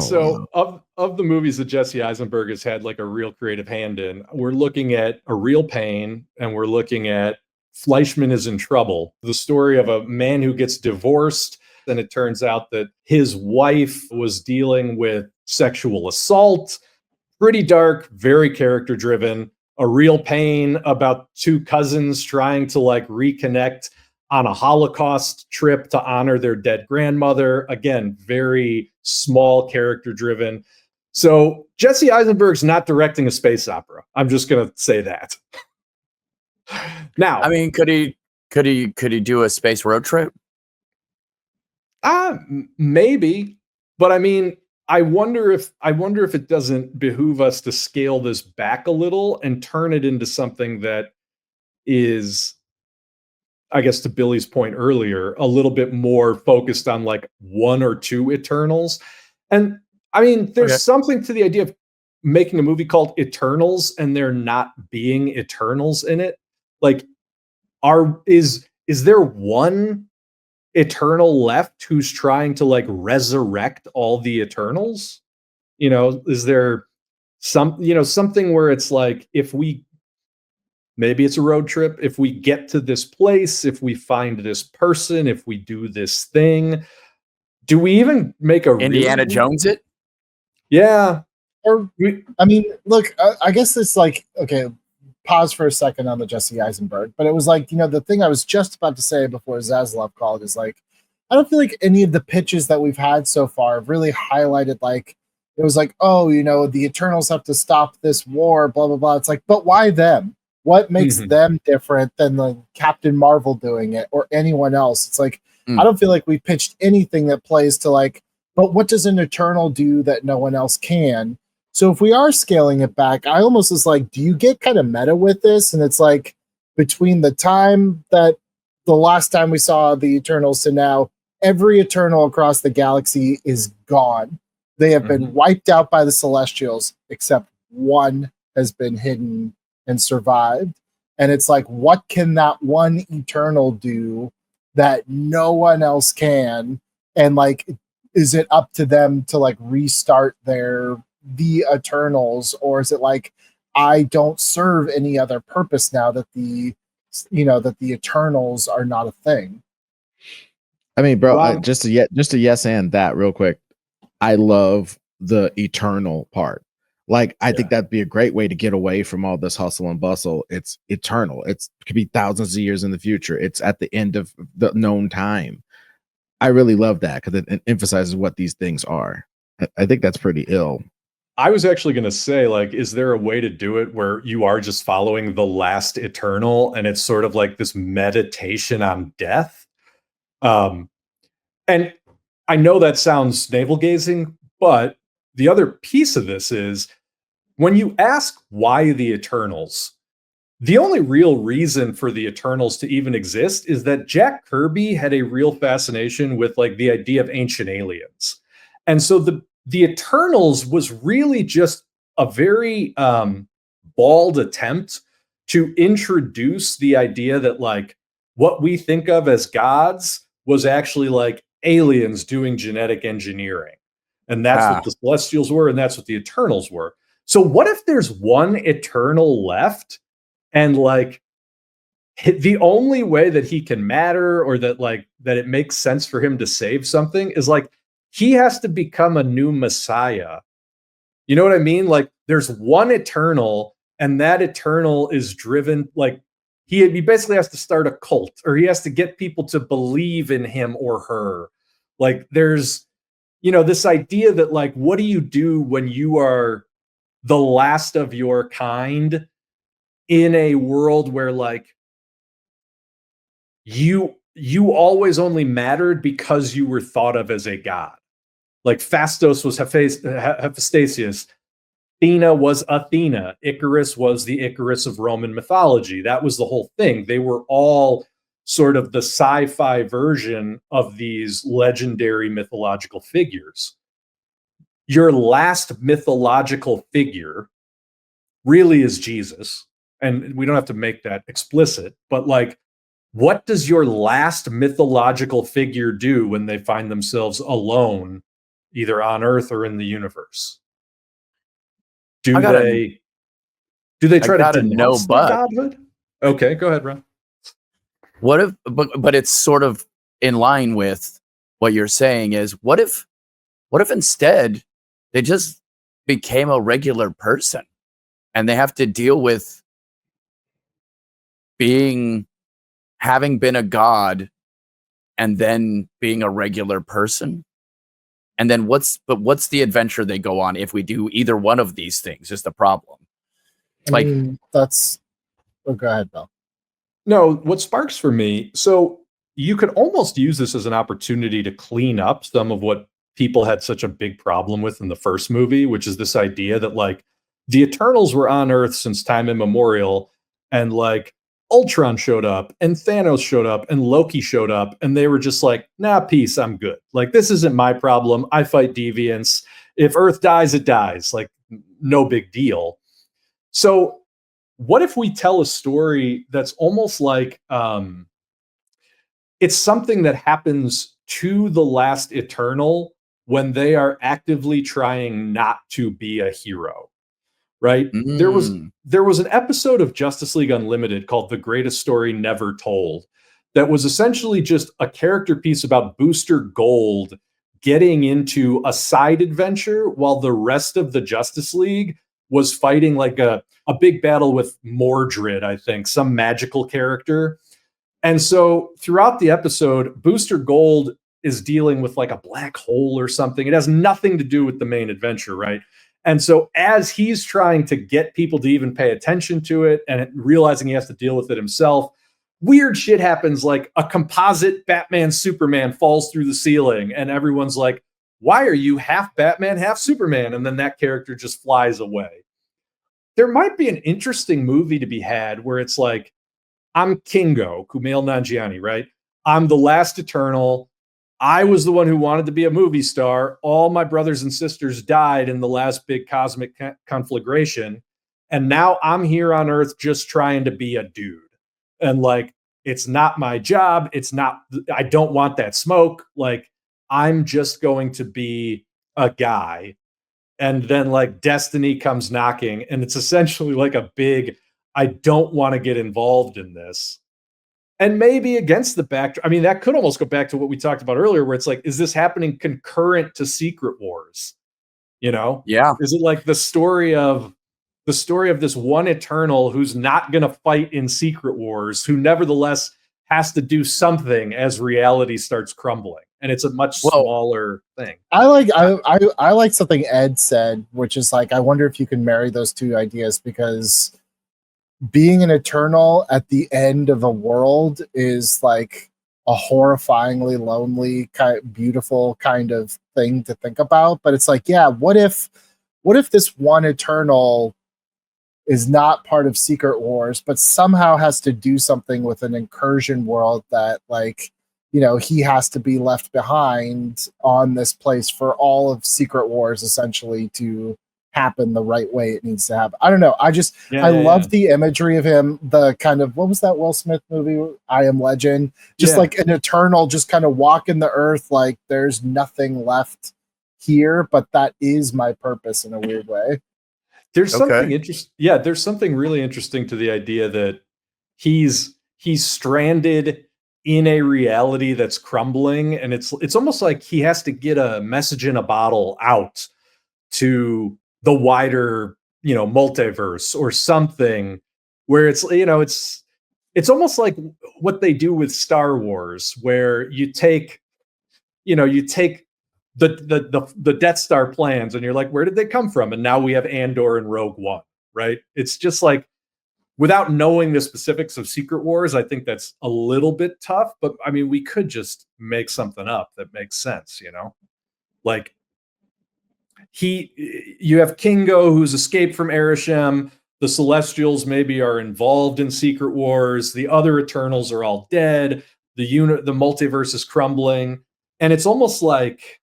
of the movies that Jesse Eisenberg has had like a real creative hand in, we're looking at A Real Pain and we're looking at Fleischman is in Trouble, the story of a man who gets divorced. And it turns out that his wife was dealing with sexual assault. Pretty dark, very character driven. A Real Pain about two cousins trying to like reconnect on a Holocaust trip to honor their dead grandmother. Again, very small character driven. So Jesse Eisenberg's not directing a space opera. I'm just going to say that. Now, I mean, could he do a space road trip? Maybe, but I mean, I wonder if it doesn't behoove us to scale this back a little and turn it into something that is, I guess, to Billy's point earlier, a little bit more focused on like one or two Eternals. And I mean, there's something to the idea of making a movie called Eternals and there not being Eternals in it. Like, is there one Eternal left who's trying to like resurrect all the Eternals? You know, is there something where it's like, maybe it's a road trip, if we get to this place, if we find this person, if we do this thing, do we even make a Indiana Jones it? Yeah. Or, I mean, look, I guess it's like, okay, pause for a second on the Jesse Eisenberg, but it was like, you know, the thing I was just about to say before Zaslav called is like, I don't feel like any of the pitches that we've had so far have really highlighted, like, it was like, oh, you know, the Eternals have to stop this war, blah, blah, blah. It's like, but why them? What makes them different than the Captain Marvel doing it or anyone else? It's like, I don't feel like we pitched anything that plays to like, but what does an Eternal do that no one else can? So if we are scaling it back, I almost was like, do you get kind of meta with this? And it's like between the time that the last time we saw the Eternals to now, every Eternal across the galaxy is gone. They have been wiped out by the Celestials, except one has been hidden and survived. And it's like, what can that one Eternal do that no one else can? And like, is it up to them to like restart the Eternals, or is it like, I don't serve any other purpose now that the Eternals are not a thing? I mean, bro, just a yes and that real quick. I love the Eternal part. Like, I think that'd be a great way to get away from all this hustle and bustle. It's eternal. It could be thousands of years in the future. It's at the end of the known time. I really love that because it emphasizes what these things are. I think that's pretty ill. I was actually going to say, like, is there a way to do it where you are just following the last Eternal and it's sort of like this meditation on death? And I know that sounds navel-gazing, but the other piece of this is when you ask why the Eternals, the only real reason for the Eternals to even exist is that Jack Kirby had a real fascination with like the idea of ancient aliens. And so the Eternals was really just a very bald attempt to introduce the idea that like what we think of as gods was actually like aliens doing genetic engineering. And that's what the Celestials were, and that's what the Eternals were. So what if there's one Eternal left, and like the only way that he can matter, or that it makes sense for him to save something, is like he has to become a new Messiah. You know what I mean? Like there's one Eternal, and that Eternal is driven, like he basically has to start a cult, or he has to get people to believe in him or her. Like there's, this idea that like, what do you do when you are the last of your kind in a world where like you always only mattered because you were thought of as a god? Like Phastos was Hephaestus, Athena was Athena, Icarus was the Icarus of Roman mythology. That was the whole thing. They were all sort of the sci-fi version of these legendary mythological figures. Your last mythological figure really is Jesus. And we don't have to make that explicit, but like, what does your last mythological figure do when they find themselves alone, either on Earth or in the universe? Do they try to denounce their godhood? Okay, go ahead, Ron. What if, but it's sort of in line with what you're saying, is what if instead they just became a regular person and they have to deal with having been a god and then being a regular person? And then what's the adventure they go on if we do either one of these things is the problem. I mean, that's... Oh, go ahead, Bill. No, what sparks for me, so you could almost use this as an opportunity to clean up some of what people had such a big problem with in the first movie, which is this idea that like the Eternals were on Earth since time immemorial, and like Ultron showed up and Thanos showed up and Loki showed up, and they were just like, nah, peace, I'm good. Like, this isn't my problem. I fight deviants. If Earth dies, it dies. Like, no big deal. So what if we tell a story that's almost like it's something that happens to the last Eternal when they are actively trying not to be a hero, right? There was an episode of Justice League Unlimited called The Greatest Story Never Told that was essentially just a character piece about Booster Gold getting into a side adventure while the rest of the Justice League was fighting like a big battle with Mordred, I think, some magical character. And so throughout the episode, Booster Gold is dealing with like a black hole or something. It has nothing to do with the main adventure, right? And so as he's trying to get people to even pay attention to it and realizing he has to deal with it himself, weird shit happens, like a composite Batman Superman falls through the ceiling and everyone's like, why are you half Batman, half Superman? And then that character just flies away. There might be an interesting movie to be had where it's like, I'm Kingo, Kumail Nanjiani, right? I'm the last Eternal. I was the one who wanted to be a movie star. All my brothers and sisters died in the last big cosmic conflagration. And now I'm here on Earth just trying to be a dude. And like, it's not my job. I don't want that smoke. Like, I'm just going to be a guy. And then like destiny comes knocking, and it's essentially like a big, I don't want to get involved in this. And maybe against the backdrop, I mean, that could almost go back to what we talked about earlier, where it's like, is this happening concurrent to Secret Wars? Yeah. Is it like the story of this one Eternal who's not going to fight in Secret Wars, who nevertheless has to do something as reality starts crumbling, and it's a much smaller thing. I like something Ed said, which is like, I wonder if you can marry those two ideas, because being an Eternal at the end of a world is like a horrifyingly lonely, beautiful kind of thing to think about. But it's like, yeah, what if this one Eternal is not part of Secret Wars, but somehow has to do something with an incursion world that, like, he has to be left behind on this place for all of Secret Wars essentially to happen the right way it needs to happen. I don't know. Yeah, I love the imagery of him, the kind of, what was that Will Smith movie, I Am Legend? Just like an eternal, just kind of walking the earth like there's nothing left here, but that is my purpose in a weird way. There's something interesting. Yeah, there's something really interesting to the idea that he's stranded in a reality that's crumbling, and it's almost like he has to get a message in a bottle out to the wider, multiverse or something, where it's almost like what they do with Star Wars, where you take the Death Star plans and you're like, where did they come from? And now we have Andor and Rogue One, right? It's just like, without knowing the specifics of Secret Wars, I think that's a little bit tough, but I mean, we could just make something up that makes sense, like you have Kingo, who's escaped from Ereshkigal. The Celestials maybe are involved in Secret Wars. The other Eternals are all dead. The multiverse is crumbling. And it's almost like,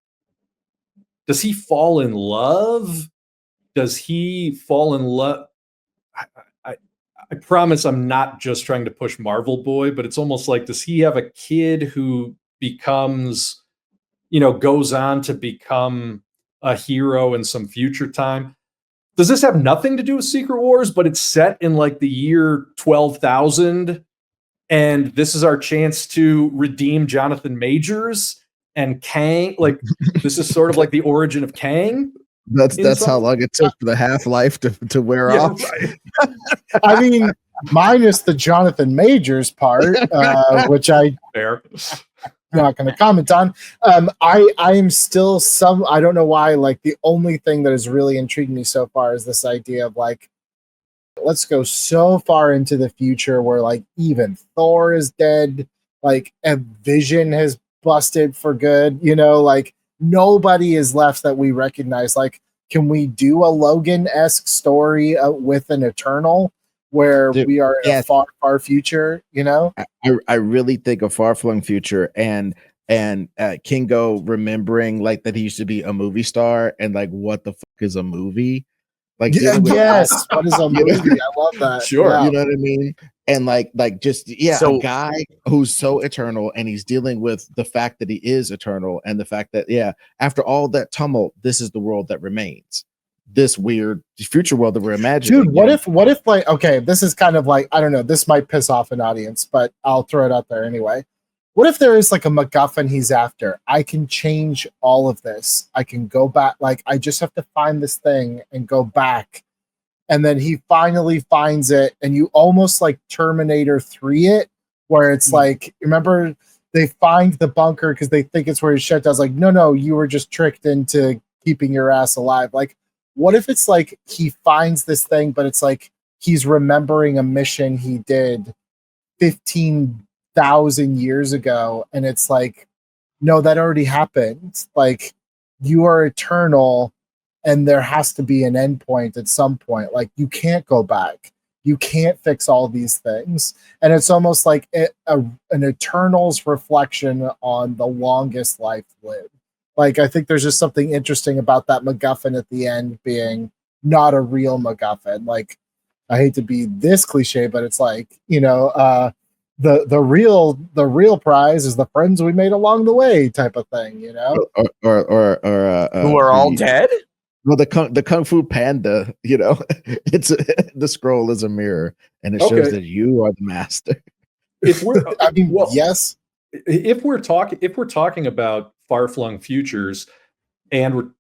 does he fall in love? Does he fall in love? I promise I'm not just trying to push Marvel Boy, but it's almost like, does he have a kid who becomes, goes on to become a hero in some future time? Does this have nothing to do with Secret Wars, but it's set in like the year 12,000, and this is our chance to redeem Jonathan Majors and Kang? Like, this is sort of like the origin of Kang. That's how long it took for the Half-Life to wear off. Right. I mean, minus the Jonathan Majors part, which I'm not going to comment on. I am still I don't know why, like the only thing that has really intrigued me so far is this idea of like, let's go so far into the future where like even Thor is dead, like a Vision has busted for good, like nobody is left that we recognize. Like, can we do a Logan-esque story with an Eternal where we are in a far, far future? I really think a far-flung future, and Kingo remembering like that he used to be a movie star, and like, what the fuck is a movie? Like, yes, what is a movie? I love that. Sure, yeah. You know what I mean? And like just a guy who's so eternal, and he's dealing with the fact that he is eternal, and the fact that after all that tumult, this is the world that remains. This weird future world that we're imagining. Dude, what if like, okay, this is kind of like, I don't know, this might piss off an audience, but I'll throw it out there anyway. What if there is like a MacGuffin he's after? I can change all of this. I can go back. Like, I just have to find this thing and go back. And then he finally finds it, and you almost like Terminator 3 it, where it's like, remember, they find the bunker because they think it's where he's shut down. It's like, no, you were just tricked into keeping your ass alive. Like, what if it's like he finds this thing, but it's like he's remembering a mission he did 15,000 years ago, and it's like, no, that already happened. Like, you are eternal, and there has to be an endpoint at some point. Like, you can't go back. You can't fix all these things. And it's almost like an Eternal's reflection on the longest life lived. Like, I think there's just something interesting about that MacGuffin at the end being not a real MacGuffin. Like, I hate to be this cliche, but it's like, the real prize is the friends we made along the way type of thing, or who are all dead. Well, the Kung Fu Panda, it's the scroll is a mirror, and it shows that you are the master. If we're, yes. If we're talking about far-flung futures, and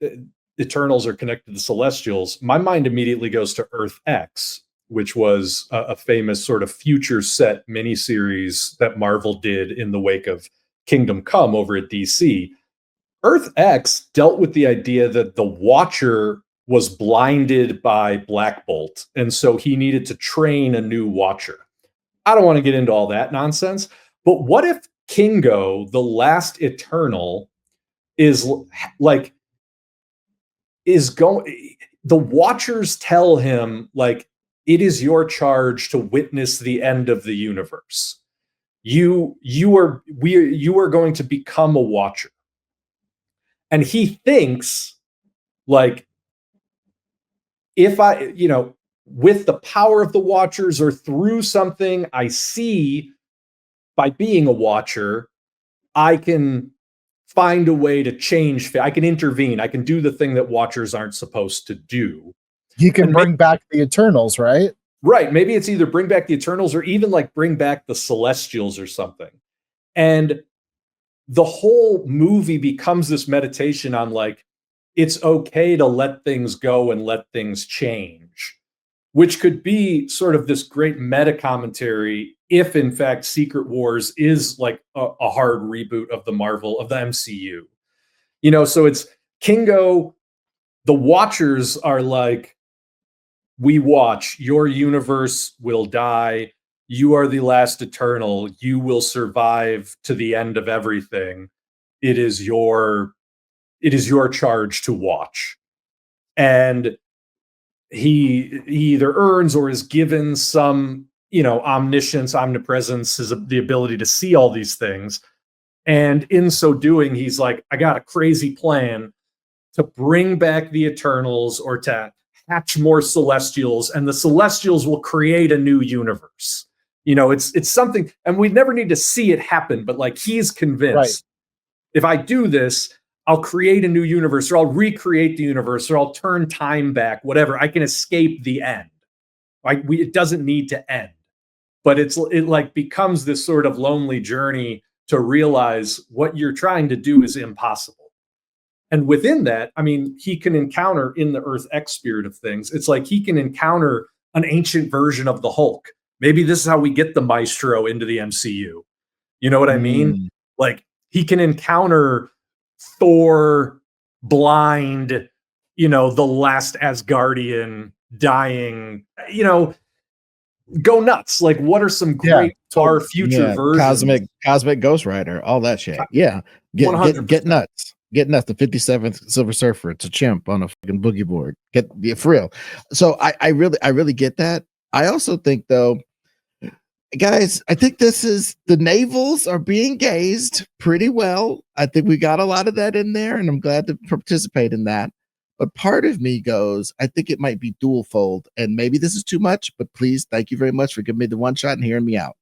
Eternals are connected to Celestials, my mind immediately goes to Earth X, which was a famous sort of future set miniseries that Marvel did in the wake of Kingdom Come over at DC. Earth X dealt with the idea that the Watcher was blinded by Black Bolt, and so he needed to train a new Watcher. I don't want to get into all that nonsense, but what if Kingo, the last Eternal, the Watchers tell him, like, it is your charge to witness the end of the universe. You are going to become a Watcher. And he thinks, like, if I, with the power of the Watchers or through something I see by being a Watcher, I can find a way to change. I can intervene. I can do the thing that Watchers aren't supposed to do. He can bring back the Eternals, right? Right. Maybe it's either bring back the Eternals or even like bring back the Celestials or something. And the whole movie becomes this meditation on like, it's okay to let things go and let things change, which could be sort of this great meta commentary if in fact Secret Wars is like a hard reboot of the MCU. So it's Kingo, the Watchers are like, we watch, your universe will die. You are the last Eternal. You will survive to the end of everything. It is your charge to watch. And he either earns or is given some, omniscience, omnipresence, the ability to see all these things. And in so doing, he's like, I got a crazy plan to bring back the Eternals or to hatch more Celestials, and the Celestials will create a new universe. It's something, and we never need to see it happen, but like he's convinced, if I do this, I'll create a new universe, or I'll recreate the universe, or I'll turn time back, whatever. I can escape the end. It doesn't need to end, but it like becomes this sort of lonely journey to realize what you're trying to do is impossible. And within that, I mean, he can encounter in the Earth X spirit of things. It's like he can encounter an ancient version of the Hulk. Maybe this is how we get the Maestro into the MCU. You know what I mean? Like he can encounter Thor blind, the last Asgardian dying, go nuts. Like what are some great far future versions? Cosmic Ghost Rider, all that shit. Yeah. Get nuts. Get nuts. The 57th Silver Surfer. It's a chimp on a fucking boogie board. For real. So I really get that. I also think though, guys, I think the navels are being gazed pretty well. I think we got a lot of that in there, and I'm glad to participate in that. But part of me goes, I think it might be dual fold, and maybe this is too much, but please, thank you very much for giving me the one shot and hearing me out.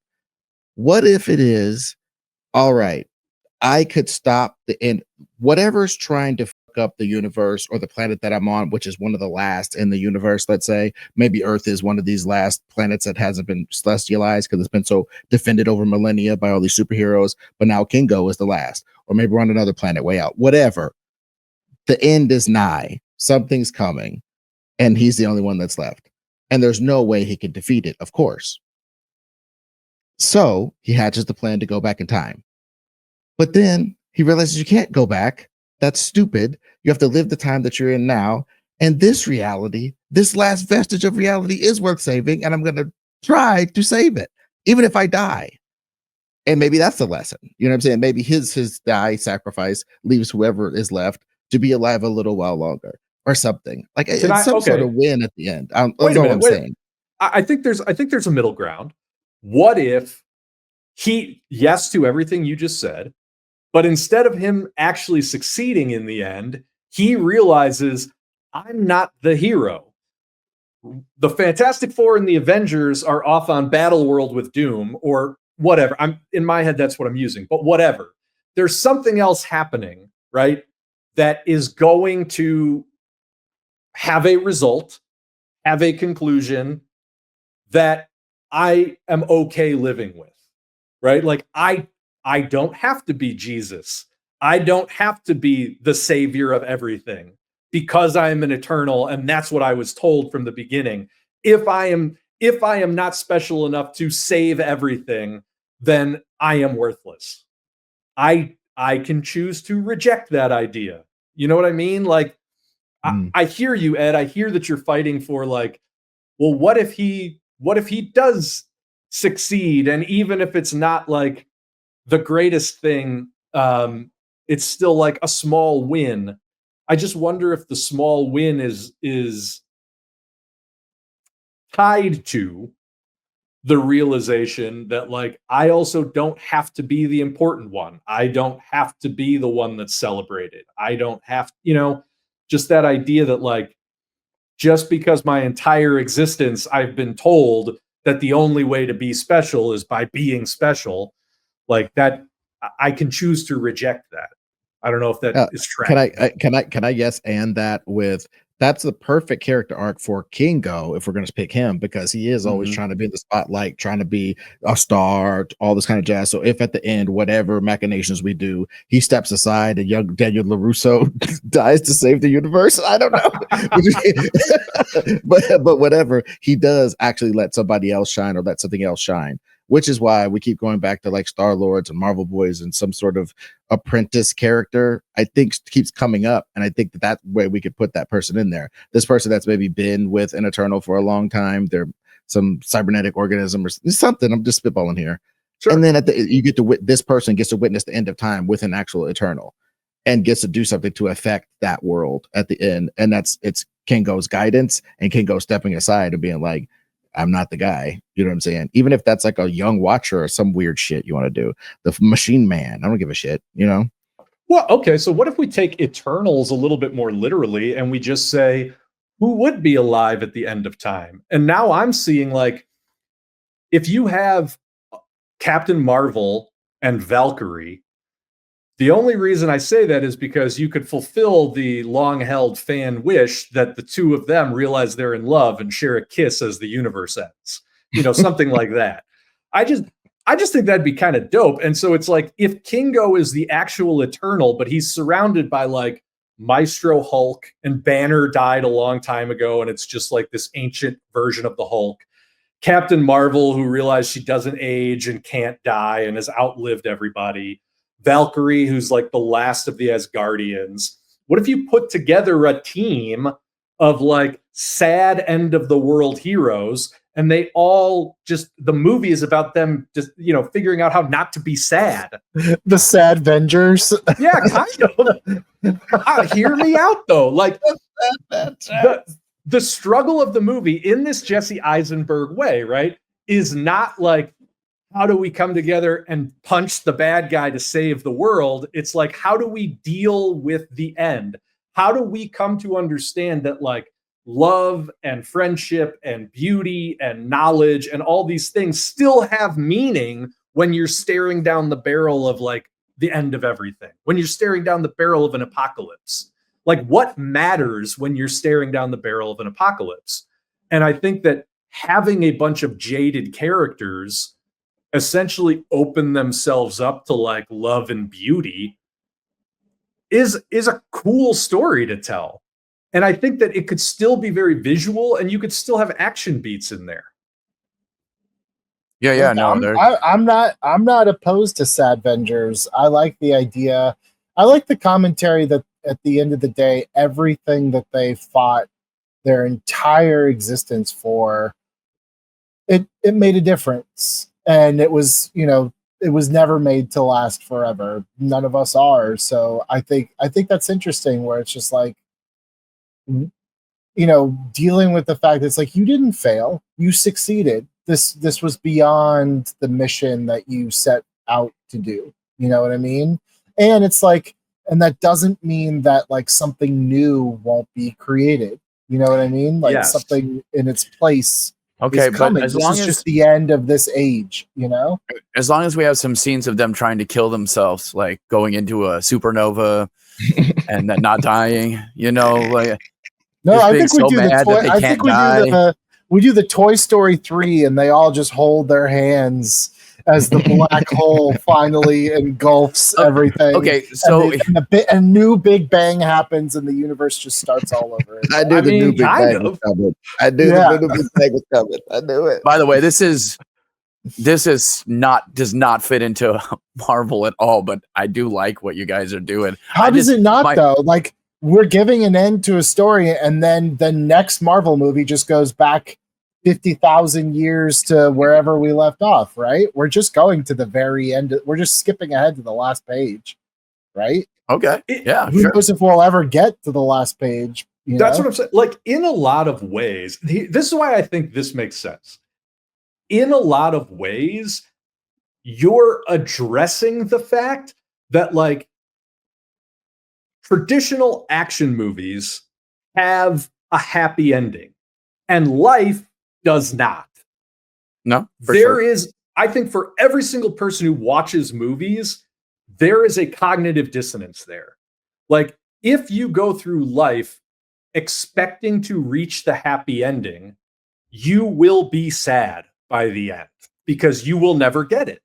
What if it is, all right, I could stop the end, whatever's trying to fuck up the universe or the planet that I'm on, which is one of the last in the universe, let's say, maybe Earth is one of these last planets that hasn't been celestialized because it's been so defended over millennia by all these superheroes, but now Kingo is the last, or maybe we're on another planet way out, whatever. The end is nigh. Something's coming, and he's the only one that's left. And there's no way he can defeat it, of course. So he hatches the plan to go back in time. But then he realizes you can't go back. That's stupid. You have to live the time that you're in now. And this reality, this last vestige of reality is worth saving. And I'm going to try to save it, even if I die. And maybe that's the lesson. You know what I'm saying? Maybe his die sacrifice leaves whoever is left to be alive a little while longer or something. Like it's some sort of win at the end. I don't know what I'm saying. I think there's a middle ground. What if yes to everything you just said, but instead of him actually succeeding in the end, he realizes I'm not the hero. The Fantastic Four and the Avengers are off on Battle World with Doom or whatever. I'm in my head, that's what I'm using, but whatever. There's something else happening, right? That is going to have a result, have a conclusion that I am okay living with, right? Like I don't have to be Jesus. I don't have to be the savior of everything because I am an Eternal, and that's what I was told from the beginning. If I am not special enough to save everything, then I am worthless. I can choose to reject that idea. You know what I mean? Like I hear you, Ed. I hear that you're fighting for like, well, what if he does succeed? And even if it's not like the greatest thing, it's still like a small win. I just wonder if the small win is tied to the realization that like I also don't have to be the important one. I don't have to be the one that's celebrated. I don't have, just that idea that like just because my entire existence I've been told that the only way to be special is by being special. Like that, I can choose to reject that. I don't know if that is tracked. Can I yes and that with that's the perfect character arc for Kingo if we're going to pick him, because he is always trying to be in the spotlight, trying to be a star, all this kind of jazz. So if at the end, whatever machinations we do, he steps aside and young Daniel LaRusso dies to save the universe, I don't know. but whatever, he does actually let somebody else shine or let something else shine, which is why we keep going back to like Star-Lords and Marvel Boys and some sort of apprentice character, I think keeps coming up. And I think that way we could put that person in there. This person that's maybe been with an Eternal for a long time. They're some cybernetic organism or something. I'm just spitballing here. Sure. And then you get to this person gets to witness the end of time with an actual Eternal and gets to do something to affect that world at the end. And it's Kingo's guidance and Kingo stepping aside and being like, I'm not the guy. You know what I'm saying? Even if that's like a young watcher or some weird shit you want to do. The machine man, I don't give a shit, you know? Well, okay. So what if we take Eternals a little bit more literally and we just say, who would be alive at the end of time? And now I'm seeing like, if you have Captain Marvel and Valkyrie, the only reason I say that is because you could fulfill the long-held fan wish that the two of them realize they're in love and share a kiss as the universe ends. You know, something like that. I just think that'd be kind of dope. And so it's like, if Kingo is the actual Eternal, but he's surrounded by like Maestro Hulk and Banner died a long time ago, and it's just like this ancient version of the Hulk. Captain Marvel, who realized she doesn't age and can't die and has outlived everybody. Valkyrie, who's like the last of the Asgardians. What if you put together a team of like sad end of the world heroes, and they all just, the movie is about them just, you know, figuring out how not to be sad. The sad Avengers. Yeah, kind of. Hear me out though. Like the struggle of the movie in this Jesse Eisenberg way, right, is not like, how do we come together and punch the bad guy to save the world? It's like, how do we deal with the end? How do we come to understand that like love and friendship and beauty and knowledge and all these things still have meaning when you're staring down the barrel of like the end of everything, when you're staring down the barrel of an apocalypse? Like, what matters when you're staring down the barrel of an apocalypse? And I think that having a bunch of jaded characters essentially open themselves up to like love and beauty is a cool story to tell. And I think that it could still be very visual and you could still have action beats in there. Yeah, no, I'm not opposed to sad Avengers. I like the idea. I like the commentary that at the end of the day, everything that they fought their entire existence for, it made a difference. And it was, you know, it was never made to last forever. None of us are. So I think that's interesting, where it's just like, you know, dealing with the fact that it's like, you didn't fail, you succeeded. This was beyond the mission that you set out to do. You know what I mean? And it's like, and that doesn't mean that like something new won't be created. You know what I mean? Like something in its place. Okay, but as long as just the end of this age, you know, as long as we have some scenes of them trying to kill themselves, like going into a supernova and then not dying, you know, like no, I think we do the toy. I think we do the Toy Story 3, and they all just hold their hands as the black hole finally engulfs everything. Okay, so a new Big Bang happens, and the universe just starts all over. I knew the new Big Bang was coming. I knew the new Big Bang was coming. I knew it. By the way, this is does not fit into Marvel at all, but I do like what you guys are doing. How does it not though? Like, we're giving an end to a story, and then the next Marvel movie just goes back 50,000 years to wherever we left off, right? We're just going to the very end. We're just skipping ahead to the last page, right? Okay. Yeah. Who knows if we'll ever get to the last page? That's what I'm saying. Like, in a lot of ways, this is why I think this makes sense. In a lot of ways, you're addressing the fact that, like, traditional action movies have a happy ending, and life does not. No, There is, I think, for every single person who watches movies, there is a cognitive dissonance there. Like, if you go through life expecting to reach the happy ending, you will be sad by the end because you will never get it.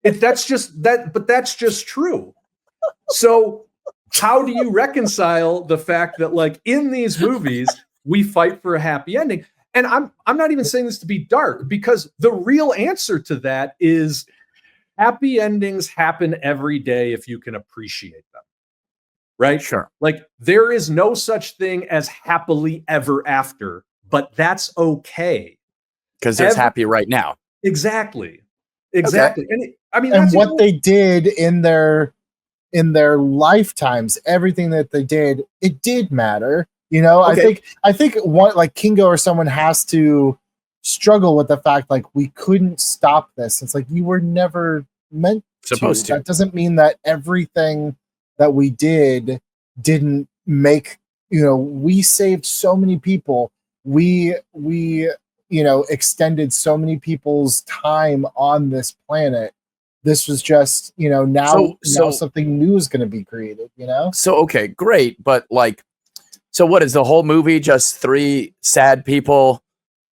That's just true. So how do you reconcile the fact that, like, in these movies we fight for a happy ending? And I'm not even saying this to be dark, because the real answer to that is happy endings happen every day if you can appreciate them. Right? Sure. Like, there is no such thing as happily ever after, but that's okay. Because it's happy right now. Exactly. Exactly. Okay. And and what they did in their lifetimes, everything that they did, it did matter. You know, Okay. I think one, like Kingo or someone, has to struggle with the fact, like, we couldn't stop this. It's like, you were never meant Supposed to. That doesn't mean that everything that we didn't make, we saved so many people. We extended so many people's time on this planet. This was just, now something new is going to be created, So, okay, great. But, like, so what is the whole movie? Just 3 sad people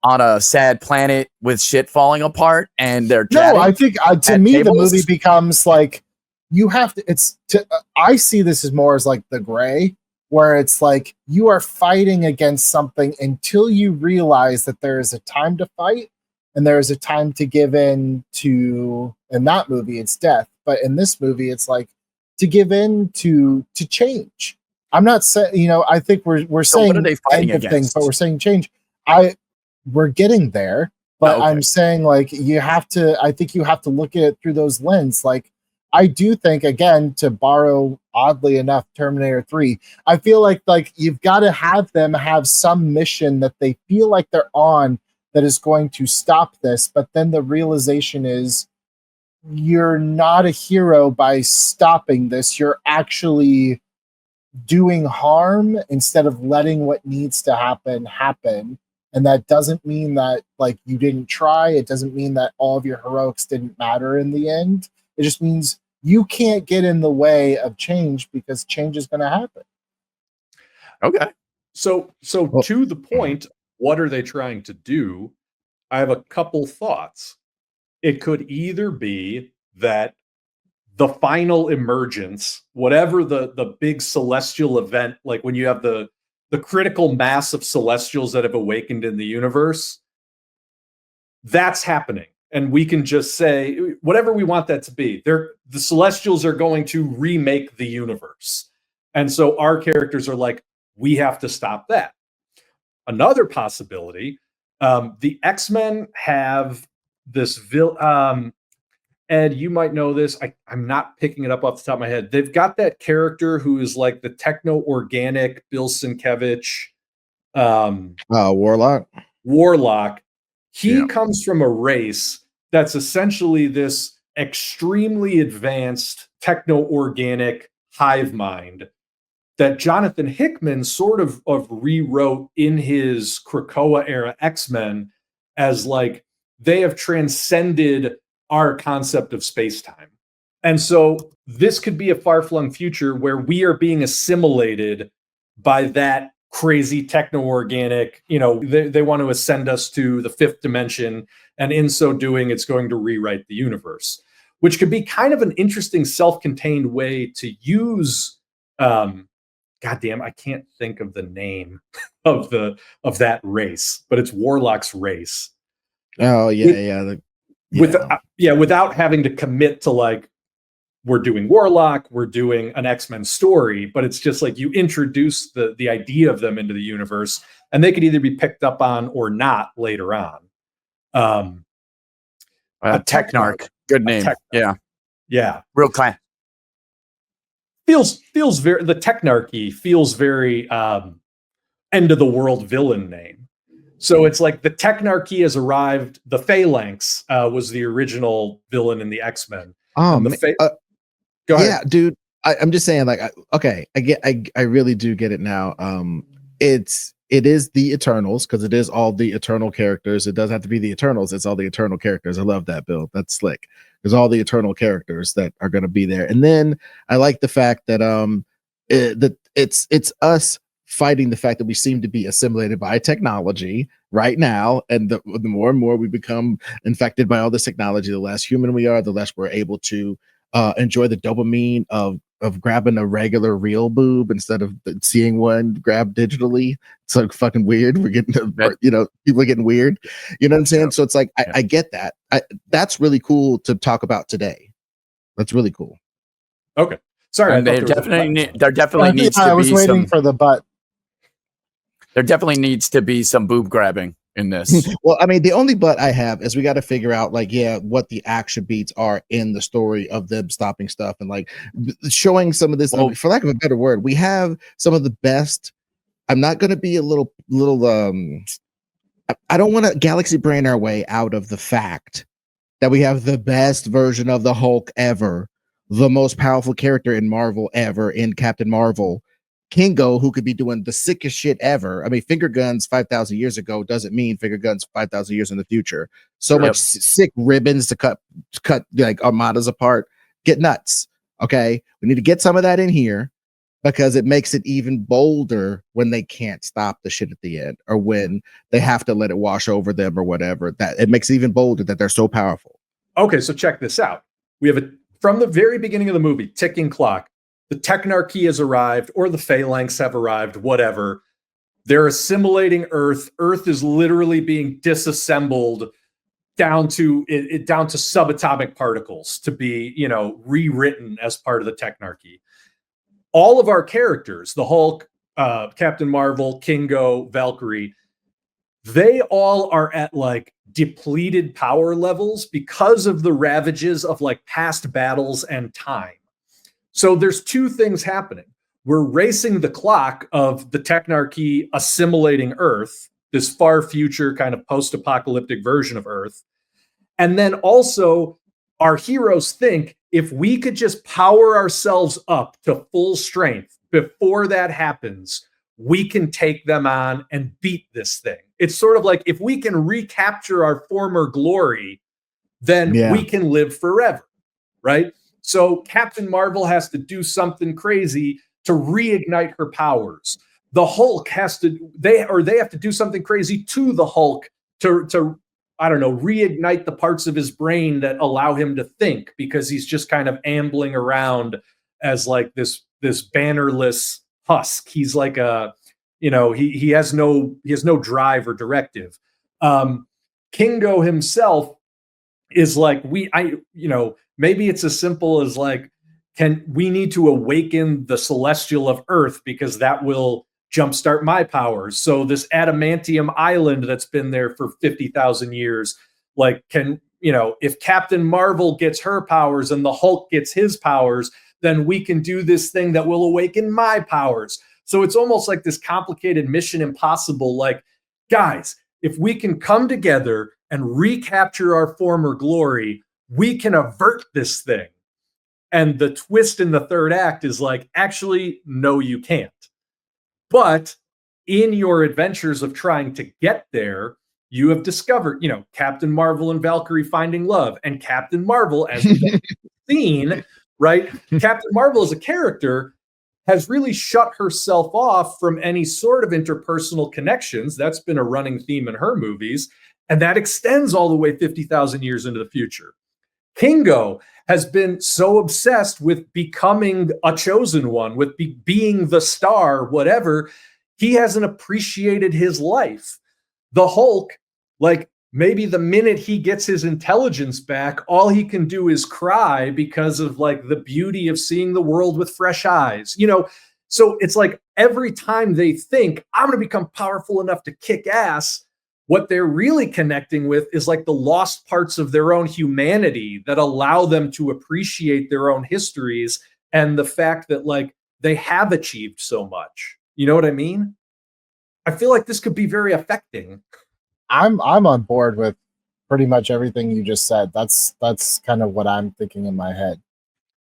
on a sad planet with shit falling apart, and they're chatting? No, I think to at me tables? the movie becomes like, you have to. I see this as more as like The Gray, where it's like you are fighting against something until you realize that there is a time to fight and there is a time to give in to. In that movie, it's death, but in this movie, it's like to give in to change. I'm not saying, I think we're So saying what are they fighting end of things, against? but we're saying change. We're getting there, but Okay. I'm saying, like, I think you have to look at it through those lens. Like, I do think, again, to borrow, oddly enough, Terminator 3, I feel like you've got to have them have some mission that they feel like they're on that is going to stop this, but then the realization is, you're not a hero by stopping this. You're actually doing harm instead of letting what needs to happen. And that doesn't mean that, like, you didn't try. It doesn't mean that all of your heroics didn't matter in the end. It just means you can't get in the way of change, because change is going to happen. Okay. So to the point, what are they trying to do? I have a couple thoughts. It could either be that the final emergence, whatever the big celestial event, like when you have the critical mass of celestials that have awakened in the universe, that's happening. And we can just say whatever we want that to be. The celestials are going to remake the universe. And so our characters are like, we have to stop that. Another possibility, the X-Men have this Ed, you might know this. I'm not picking it up off the top of my head. They've got that character who is like the techno-organic Bill Sienkiewicz. Warlock. Warlock. He Yeah. comes from a race that's essentially this extremely advanced techno-organic hive mind that Jonathan Hickman sort of rewrote in his Krakoa era X-Men as, like, they have transcended our concept of space-time. And so this could be a far-flung future where we are being assimilated by that crazy techno-organic, they want to ascend us to the 5th dimension, and in so doing, it's going to rewrite the universe, which could be kind of an interesting self-contained way to use, goddamn, I can't think of the name of that race, but it's Warlock's race. Oh yeah, Without having to commit to, like, we're doing Warlock, we're doing an X-Men story, but it's just like you introduce the idea of them into the universe, and they could either be picked up on or not later on. A Technarch. Good name. Technarch. Yeah. Real clan. Feels very, the Technarchy feels very end of the world villain name. So it's like the Technarchy has arrived. The Phalanx was the original villain in the X-Men. Go ahead. Yeah, dude. I'm just saying, like, okay, I really do get it now. It's it is the Eternals, because it is all the Eternal characters. It doesn't have to be the Eternals, it's all the Eternal characters. I love that, Bill. That's slick. There's all the Eternal characters that are going to be there. And then I like the fact that that it's us fighting the fact that we seem to be assimilated by technology right now, and the more and more we become infected by all this technology, the less human we are, the less we're able to enjoy the dopamine of grabbing a regular real boob instead of seeing one grabbed digitally. It's like fucking weird. We're getting, people are getting weird. You know what I'm saying? So it's like, I get that. That's really cool to talk about today. That's really cool. Okay. Sorry. And there definitely needs to I was be waiting for the butt. There definitely needs to be some boob grabbing in this. Well, I mean, the only but I have is we got to figure out, like, what the action beats are in the story of them stopping stuff and like showing some of this. For lack of a better word, we have some of the best. I'm not going to be a little. I don't want to galaxy brain our way out of the fact that we have the best version of the Hulk ever, the most powerful character in Marvel ever in Captain Marvel. Kingo, who could be doing the sickest shit ever. I mean, finger guns 5,000 years ago doesn't mean finger guns 5,000 years in the future. So much sick ribbons to cut like armadas apart. Get nuts. Okay. We need to get some of that in here because it makes it even bolder when they can't stop the shit at the end or when they have to let it wash over them or whatever. That it makes it even bolder that they're so powerful. Okay. So check this out. We have from the very beginning of the movie, ticking clock. The Technarchy has arrived, or the Phalanx have arrived, whatever. They're assimilating Earth. Earth is literally being disassembled down to subatomic particles to be, rewritten as part of the Technarchy. All of our characters, the Hulk, Captain Marvel, Kingo, Valkyrie, they all are at like depleted power levels because of the ravages of like past battles and time. So there's two things happening. We're racing the clock of the Technarchy assimilating Earth, this far future kind of post-apocalyptic version of Earth. And then also our heroes think if we could just power ourselves up to full strength before that happens, we can take them on and beat this thing. It's sort of like if we can recapture our former glory, then we can live forever, right? So Captain Marvel has to do something crazy to reignite her powers. The Hulk have to do something crazy to the Hulk to I don't know, reignite the parts of his brain that allow him to think, because he's just kind of ambling around as like this bannerless husk. He's like he has no drive or directive. Kingo himself is like maybe it's as simple as like, we need to awaken the celestial of Earth because that will jumpstart my powers. So this adamantium island that's been there for 50,000 years, like if Captain Marvel gets her powers and the Hulk gets his powers, then we can do this thing that will awaken my powers. So it's almost like this complicated Mission Impossible, like, guys, if we can come together and recapture our former glory, we can avert this thing. And the twist in the third act is like, actually, no, you can't. But in your adventures of trying to get there, you have discovered, Captain Marvel and Valkyrie finding love, and Captain Marvel, as we've seen, right? Captain Marvel as a character has really shut herself off from any sort of interpersonal connections. That's been a running theme in her movies. And that extends all the way 50,000 years into the future. Kingo has been so obsessed with becoming a chosen one, with being the star, whatever, he hasn't appreciated his life. The Hulk, like maybe the minute he gets his intelligence back, all he can do is cry because of like the beauty of seeing the world with fresh eyes. So it's like every time they think, I'm going to become powerful enough to kick ass, what they're really connecting with is like the lost parts of their own humanity that allow them to appreciate their own histories and the fact that like they have achieved so much. You know what I mean? I feel like this could be very affecting. I'm on board with pretty much everything you just said. That's kind of what I'm thinking in my head.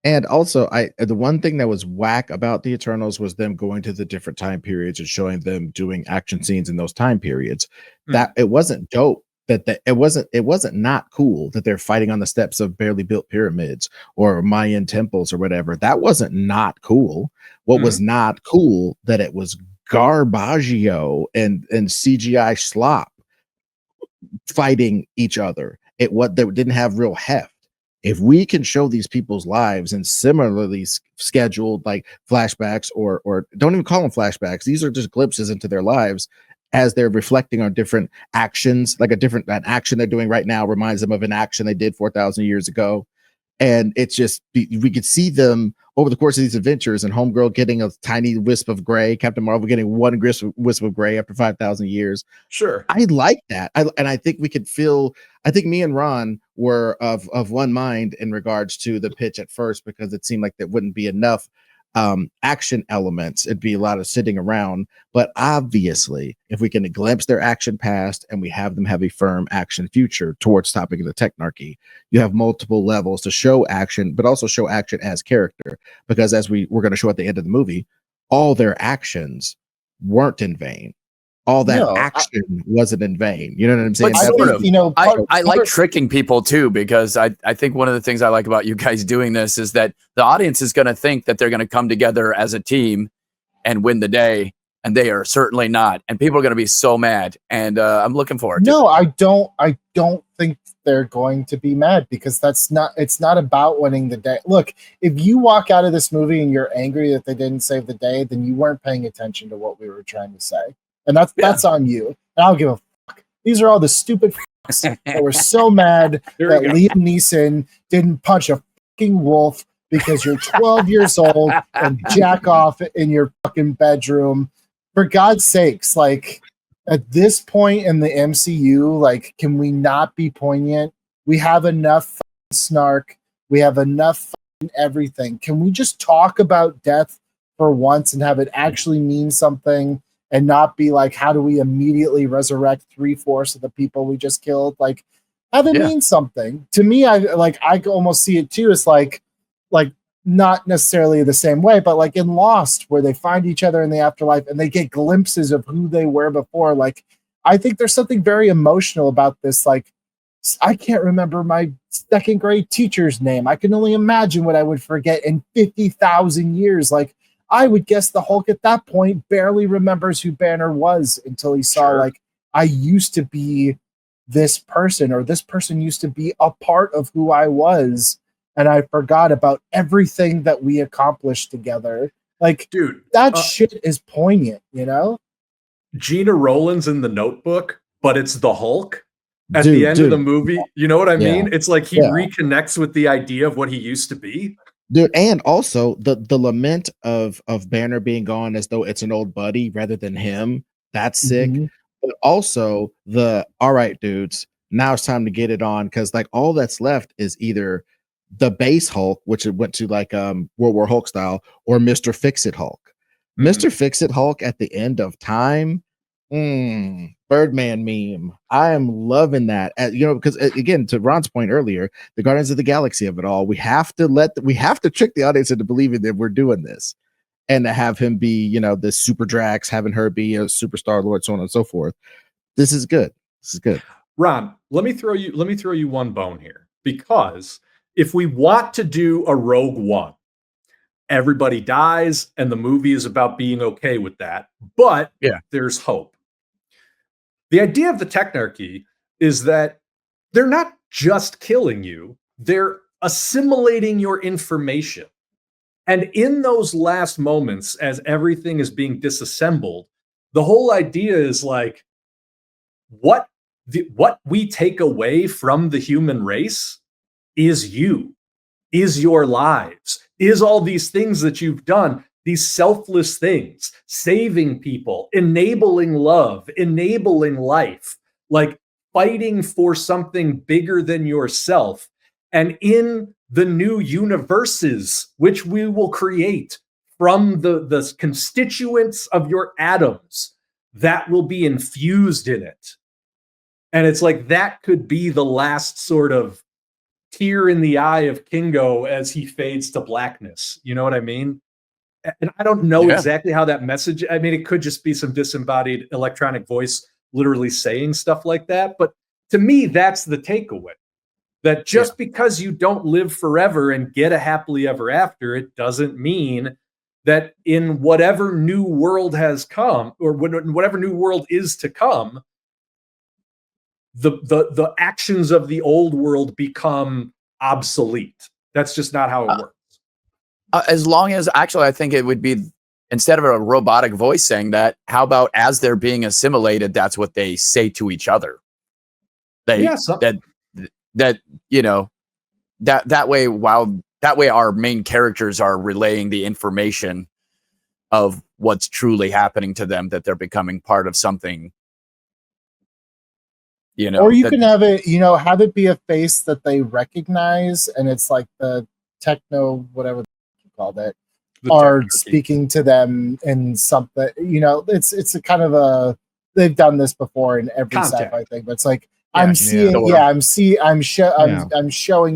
And also, the one thing that was whack about the Eternals was them going to the different time periods and showing them doing action scenes in those time periods. That it wasn't dope. It wasn't not cool that they're fighting on the steps of barely built pyramids or Mayan temples or whatever. That wasn't not cool. What was not cool that it was garbaggio and CGI slop fighting each other. They didn't have real heft. If we can show these people's lives and similarly scheduled like flashbacks or don't even call them flashbacks, these are just glimpses into their lives as they're reflecting on different actions, like an action they're doing right now reminds them of an action they did 4,000 years ago. And it's just, we could see them over the course of these adventures, and Homegirl getting a tiny wisp of gray, Captain Marvel getting one wisp of gray after 5,000 years. Sure. I like that. And I think we could I think me and Ron were of one mind in regards to the pitch at first, because it seemed like there wouldn't be enough action elements. It'd be a lot of sitting around. But obviously, if we can glimpse their action past and we have them have a firm action future towards stopping the technarchy, you have multiple levels to show action, but also show action as character. Because as we're going to show at the end of the movie, all their actions weren't in vain. All that action wasn't in vain. You know what I'm saying? I like tricking people too, because I think one of the things I like about you guys doing this is that the audience is going to think that they're going to come together as a team and win the day, and they are certainly not. And people are going to be so mad. And I'm looking forward to it. No, I don't think they're going to be mad, because it's not about winning the day. Look, if you walk out of this movie and you're angry that they didn't save the day, then you weren't paying attention to what we were trying to say. And that's on you. And I don't give a fuck. These are all the stupid fucks that were so mad that Liam Neeson didn't punch a fucking wolf because you're 12 years old and jack off in your fucking bedroom. For God's sakes, like, at this point in the MCU, like, can we not be poignant? We have enough fucking snark. We have enough fucking everything. Can we just talk about death for once and have it actually mean something? And not be like, how do we immediately resurrect 3/4 of the people we just killed? Like, have it mean something. To me, I almost see it too as like not necessarily the same way, but like in Lost, where they find each other in the afterlife and they get glimpses of who they were before. Like, I think there's something very emotional about this. Like, I can't remember my second grade teacher's name. I can only imagine what I would forget in 50,000 years. Like, I would guess the Hulk at that point barely remembers who Banner was until he saw, like, I used to be this person, or this person used to be a part of who I was, and I forgot about everything that we accomplished together. Like, dude, that shit is poignant, you know? Gina Rowland's in The Notebook, but it's the Hulk at the end of the movie. You know what I mean? It's like he reconnects with the idea of what he used to be. Dude, and also the lament of Banner being gone as though it's an old buddy rather than him. That's sick. But also all right, dudes, now it's time to get it on, because like all that's left is either the base Hulk, which it went to like World War Hulk style, or Mr. Fix-It Hulk. Mr. Fix-It Hulk at the end of time. Birdman meme. I am loving that. Because again, to Ron's point earlier, the Guardians of the Galaxy of it all, we have to trick the audience into believing that we're doing this, and to have him be, the Super Drax, having her be a superstar Lord, so on and so forth. This is good. Ron, let me throw you one bone here, because if we want to do a Rogue One, everybody dies, and the movie is about being okay with that, but there's hope. The idea of the technarchy is that they're not just killing you, they're assimilating your information. And in those last moments, as everything is being disassembled, the whole idea is like, what we take away from the human race is you, is your lives, is all these things that you've done. These selfless things, saving people, enabling love, enabling life, like fighting for something bigger than yourself. And in the new universes, which we will create from the constituents of your atoms, that will be infused in it. And it's like, that could be the last sort of tear in the eye of Kingo as he fades to blackness. You know what I mean? And I don't know exactly how that message, I mean, it could just be some disembodied electronic voice literally saying stuff like that. But to me, that's the takeaway. That just because you don't live forever and get a happily ever after, it doesn't mean that in whatever new world has come, or whatever new world is to come, the actions of the old world become obsolete. That's just not how it works. As long as, actually, I think it would be, instead of a robotic voice saying that, how about as they're being assimilated, that's what they say to each other. That you know, that way, while that way our main characters are relaying the information of what's truly happening to them, that they're becoming part of something, you know. Or you can have it, you know, have it be a face that they recognize, and it's like the techno, whatever you called it, are speaking to them in something, you know, it's a kind of a, they've done this before in every sci-fi thing, but it's like, I'm showing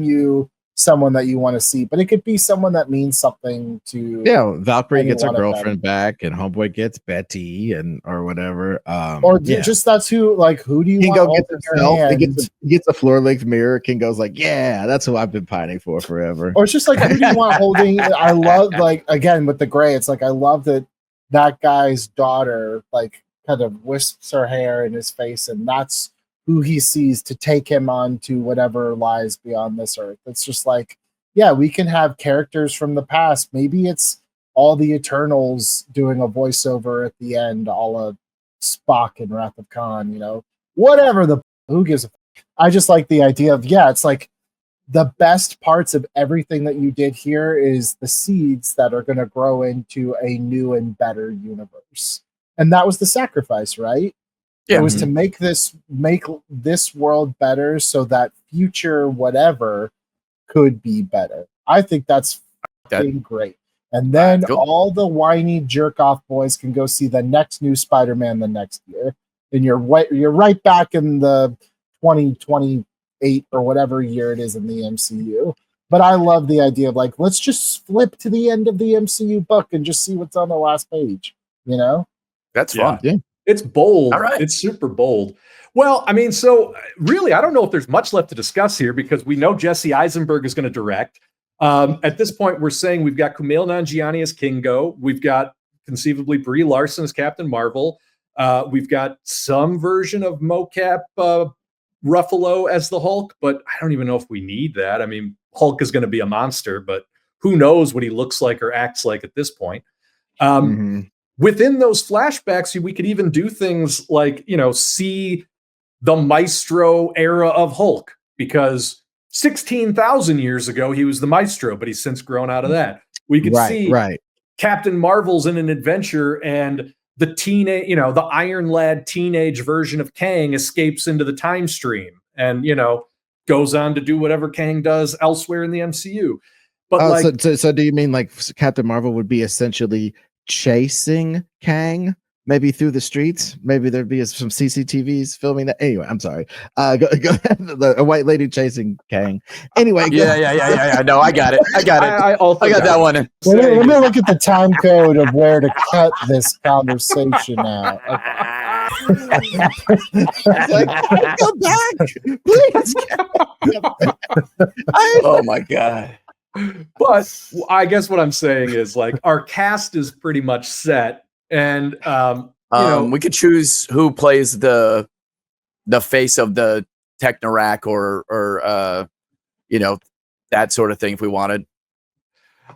you someone that you want to see, but it could be someone that means something to. Yeah, Valkyrie gets her girlfriend back, and Homeboy gets Betty, and or whatever. Just that's who. Like, who do you Kingo want? Gets himself. He gets a floor length mirror. Kingo's like, yeah, that's who I've been pining for forever. Or it's just like, who do you want holding? I love, like, again with the gray. It's like, I love that guy's daughter like kind of wisps her hair in his face, and that's who he sees to take him on to whatever lies beyond this earth. It's just like, yeah, we can have characters from the past. Maybe it's all the Eternals doing a voiceover at the end, all of Spock and Wrath of Khan, you know, whatever who gives a I just like the idea of, it's like the best parts of everything that you did here is the seeds that are going to grow into a new and better universe. And that was the sacrifice, right? It was to make this world better so that future whatever could be better. I think that's great. And then all the whiny jerk off boys can go see the next new Spider-Man the next year, and you're right back in the 2028 or whatever year it is in the MCU. But I love the idea of, like, let's just flip to the end of the MCU book and just see what's on the last page. You know, that's fun. Yeah. It's bold. All right. It's super bold. Well, I mean, so really, I don't know if there's much left to discuss here, because we know Jesse Eisenberg is going to direct. At this point, we're saying we've got Kumail Nanjiani as Kingo. We've got conceivably Brie Larson as Captain Marvel. We've got some version of mocap Ruffalo as the Hulk, but I don't even know if we need that. I mean, Hulk is going to be a monster, but who knows what he looks like or acts like at this point. Within those flashbacks, we could even do things like, you know, see the Maestro era of Hulk, because 16,000 years ago, he was the Maestro, but he's since grown out of that. We could see Captain Marvel's in an adventure, and the the Iron Lad teenage version of Kang escapes into the time stream and, you know, goes on to do whatever Kang does elsewhere in the MCU. But so do you mean like Captain Marvel would be essentially chasing Kang maybe through the streets? Maybe there'd be some CCTVs filming that. Anyway, I'm sorry. Go ahead. A white lady chasing Kang. Anyway. Yeah. No, I got it. I got that one. Let me look at the time code of where to cut this conversation out. Come back, please. Oh my God. But I guess what I'm saying is, like, our cast is pretty much set, and we could choose who plays the face of the Technorack or you know, that sort of thing if we wanted.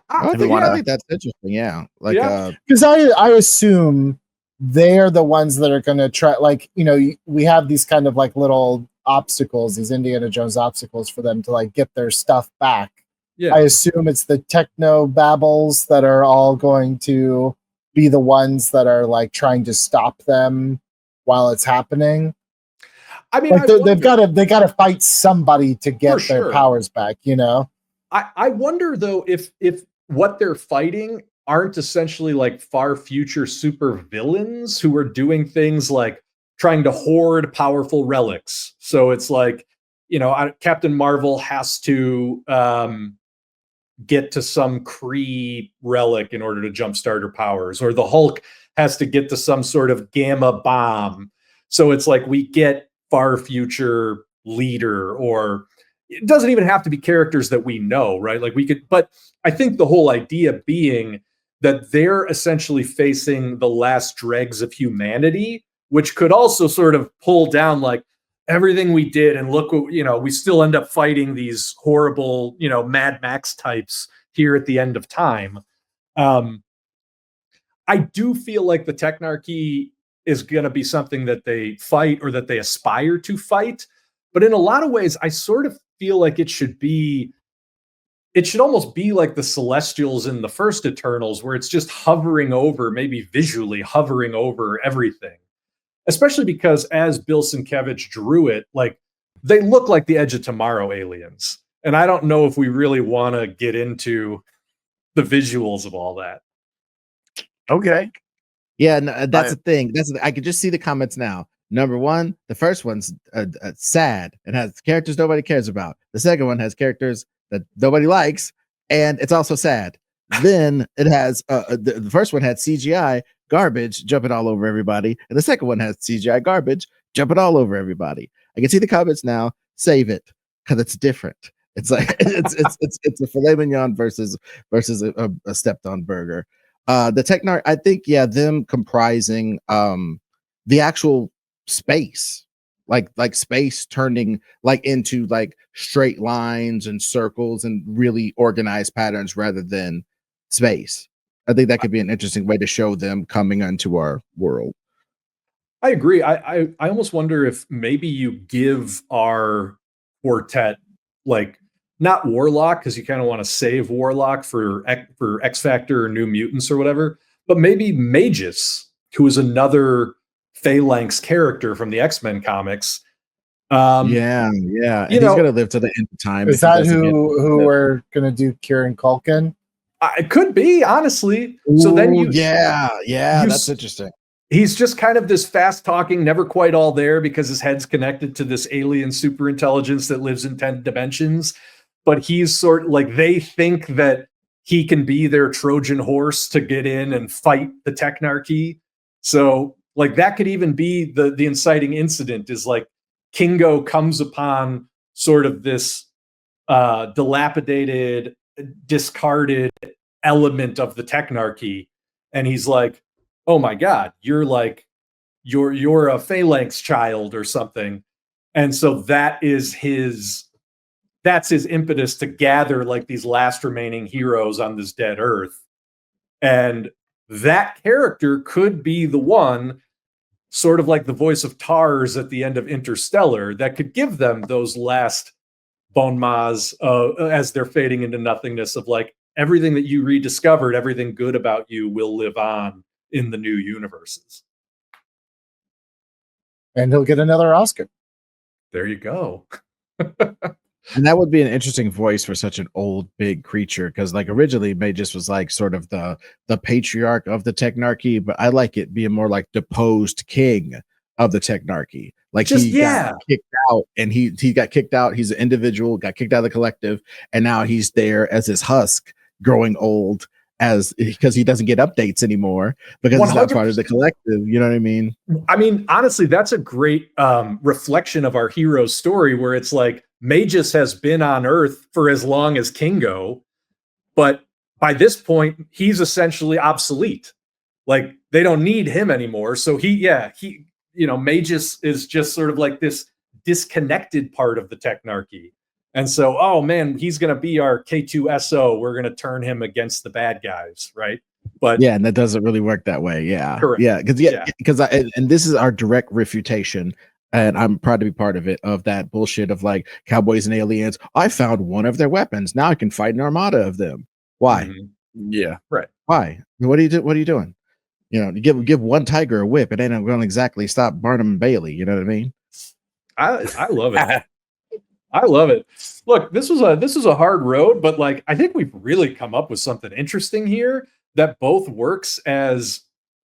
I think that's interesting. Yeah, like because I assume they're the ones that are going to try. Like, you know, we have these kind of like little obstacles, these Indiana Jones obstacles for them to like get their stuff back. I assume it's the techno babbles that are all going to be the ones that are like trying to stop them while it's happening. I mean, like they got to fight somebody to get their powers back, you know? I wonder though if what they're fighting aren't essentially like far future super villains who are doing things like trying to hoard powerful relics. So it's like, Captain Marvel has to get to some Kree relic in order to jumpstart her powers, or the Hulk has to get to some sort of gamma bomb. So it's like we get far future leader, or it doesn't even have to be characters that we know, right? Like we could, but I think the whole idea being that they're essentially facing the last dregs of humanity, which could also sort of pull down like everything we did, and look, we still end up fighting these horrible, Mad Max types here at the end of time. I do feel like the Technarchy is going to be something that they fight, or that they aspire to fight. But in a lot of ways, I sort of feel like it should almost be like the Celestials in the first Eternals, where it's just hovering over, maybe visually hovering over everything. Especially because as Bill Sienkiewicz drew it, like they look like the Edge of Tomorrow aliens. And I don't know if we really want to get into the visuals of all that. Okay. Yeah, no, that's the thing. I could just see the comments now. Number one, the first one's sad and has characters nobody cares about. The second one has characters that nobody likes, and it's also sad. Then it has the first one had CGI garbage jumping all over everybody, and the second one has CGI garbage jumping all over everybody. I can see the comments now. Save it, because it's different. It's like it's a filet mignon versus a stepped on burger. The Technarch, I think, them comprising the actual space, like space turning like into like straight lines and circles and really organized patterns rather than space. I think that could be an interesting way to show them coming onto our world. I agree. I almost wonder if maybe you give our quartet like not Warlock, because you kind of want to save Warlock for X Factor or New Mutants or whatever, but maybe Magus, who is another Phalanx character from the X-Men comics. And he's gonna live to the end of time. Is that who we're gonna do Kieran Culkin? It could be, honestly. So then that's interesting. He's just kind of this fast-talking, never quite all there because his head's connected to this alien superintelligence that lives in 10 dimensions. But he's sort of like, they think that he can be their Trojan horse to get in and fight the Technarchy. So like that could even be the inciting incident, is like Kingo comes upon sort of this dilapidated, discarded element of the Technarchy, and he's like, oh my God, you're a Phalanx child or something. And so that's his impetus to gather like these last remaining heroes on this dead Earth. And that character could be the one, sort of like the voice of Tars at the end of Interstellar, that could give them those last bon mots as they're fading into nothingness, of like, everything that you rediscovered, everything good about you will live on in the new universes. And he'll get another Oscar. There you go. And that would be an interesting voice for such an old, big creature, because like originally Magus was like sort of the patriarch of the Technarchy, but I like it being more like deposed king of the Technarchy. Like got kicked out, and he got kicked out. He's an individual, got kicked out of the collective, and now he's there as his husk, growing old, because he doesn't get updates anymore because 100%. He's not part of the collective. You know what I mean? I mean, honestly, that's a great reflection of our hero's story, where it's like Magus has been on Earth for as long as Kingo, but by this point, he's essentially obsolete. Like they don't need him anymore. So Magus is just sort of like this disconnected part of the Technarchy. And so, oh man, he's going to be our K2SO. We're going to turn him against the bad guys, right? But and that doesn't really work that way. Yeah, correct. Because and this is our direct refutation, and I'm proud to be part of it, of that bullshit of like cowboys and aliens. I found one of their weapons. Now I can fight an armada of them. Why? Mm-hmm. Yeah, right. Why? What are you doing? You give one tiger a whip, it ain't going to exactly stop Barnum and Bailey. You know what I mean? I love it. I love it. Look, this was a hard road, but like I think we've really come up with something interesting here that both works as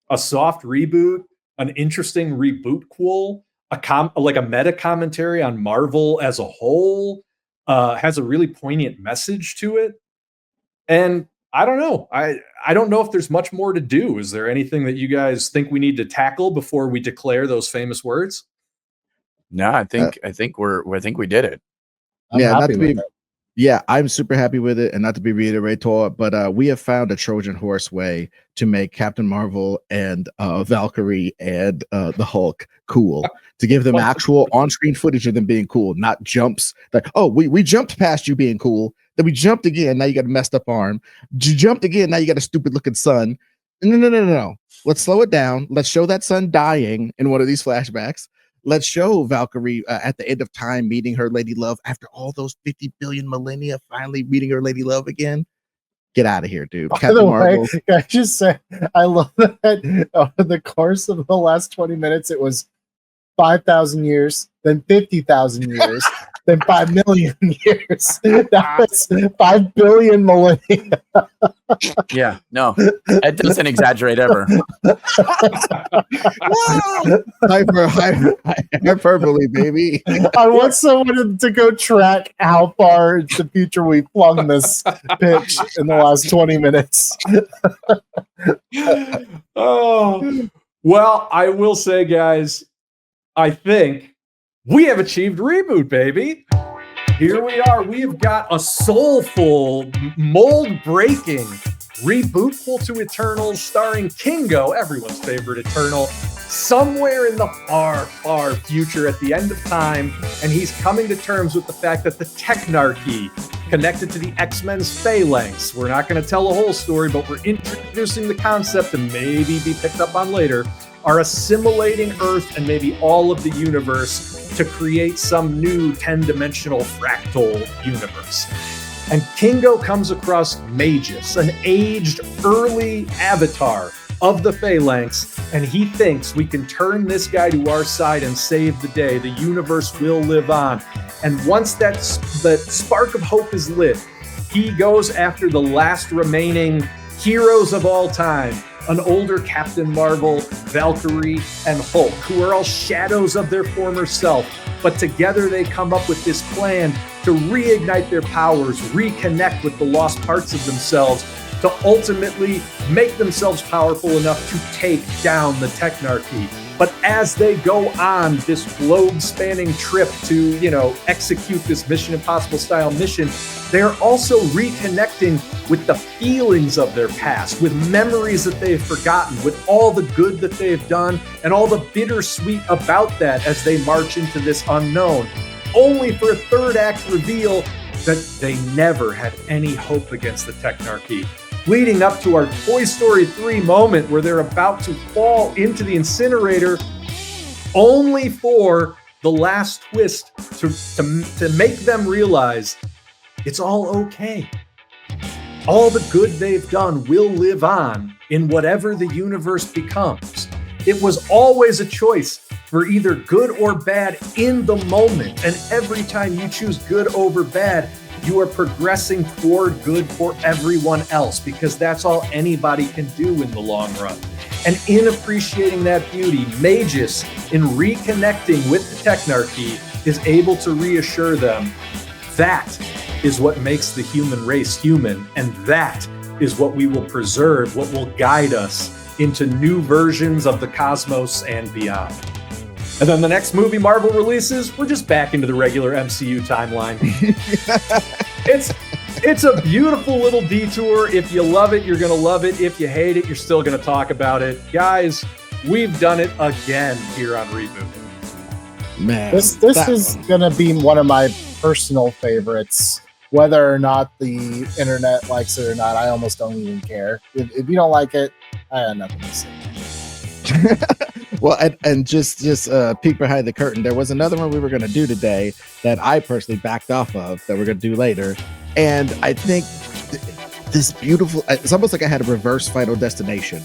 a soft reboot, an interesting reboot-quel, like a meta commentary on Marvel as a whole, has a really poignant message to it. And I don't know. I don't know if there's much more to do. Is there anything that you guys think we need to tackle before we declare those famous words? No, I think we did it. I'm Yeah, not happy to with be- it. Yeah, I'm super happy with it, and not to be reiterator, but we have found a Trojan horse way to make Captain Marvel and Valkyrie and the Hulk cool, to give them actual on-screen footage of them being cool, not jumps. Like, oh, we jumped past you being cool, then we jumped again. Now you got a messed up arm. You jumped again. Now you got a stupid-looking son. No. Let's slow it down. Let's show that son dying in one of these flashbacks. Let's show Valkyrie at the end of time meeting her lady love after all those 50 billion millennia, finally meeting her lady love again. Get out of here, dude. By the way, can I just say, I love that over the course of the last 20 minutes, it was 5,000 years, then 50,000 years, then 5 million years. That was 5 billion millennia. Yeah, no, it doesn't exaggerate ever. Hyperbole, baby. I want someone to go track how far into the future we flung this pitch in the last 20 minutes. Oh, well, I will say, guys, I think we have achieved reboot, baby. Here we are. We've got a soulful, mold-breaking rebootful to Eternals starring Kingo, everyone's favorite Eternal, somewhere in the far, far future at the end of time, and he's coming to terms with the fact that the Technarchy, connected to the X-Men's Phalanx, we're not going to tell the whole story, but we're introducing the concept to maybe be picked up on later, are assimilating Earth and maybe all of the universe to create some new 10-dimensional fractal universe. And Kingo comes across Magus, an aged early avatar of the Phalanx, and he thinks we can turn this guy to our side and save the day. The universe will live on. And once that spark of hope is lit, he goes after the last remaining heroes of all time, an older Captain Marvel, Valkyrie, and Hulk, who are all shadows of their former self. But together they come up with this plan to reignite their powers, reconnect with the lost parts of themselves, to ultimately make themselves powerful enough to take down the Technarchy. But as they go on this globe-spanning trip to, execute this Mission Impossible style mission, they're also reconnecting with the feelings of their past, with memories that they've forgotten, with all the good that they've done, and all the bittersweet about that as they march into this unknown, only for a third act reveal that they never had any hope against the Technarchy, leading up to our Toy Story 3 moment where they're about to fall into the incinerator, only for the last twist to make them realize it's all okay. All the good they've done will live on in whatever the universe becomes. It was always a choice for either good or bad in the moment. And every time you choose good over bad, you are progressing toward good for everyone else, because that's all anybody can do in the long run. And in appreciating that beauty, Magus, in reconnecting with the Technarchy, is able to reassure them that is what makes the human race human, and that is what we will preserve, what will guide us into new versions of the cosmos and beyond. And then the next movie Marvel releases, we're just back into the regular MCU timeline. It's a beautiful little detour. If you love it, you're going to love it. If you hate it, you're still going to talk about it. Guys, we've done it again here on Reboot. Man, This is going to be one of my personal favorites. Whether or not the internet likes it or not, I almost don't even care. If you don't like it, I have nothing to say. Well, and just peek behind the curtain, there was another one we were going to do today that I personally backed off of that we're going to do later. And I think this beautiful, it's almost like I had a reverse Final Destination.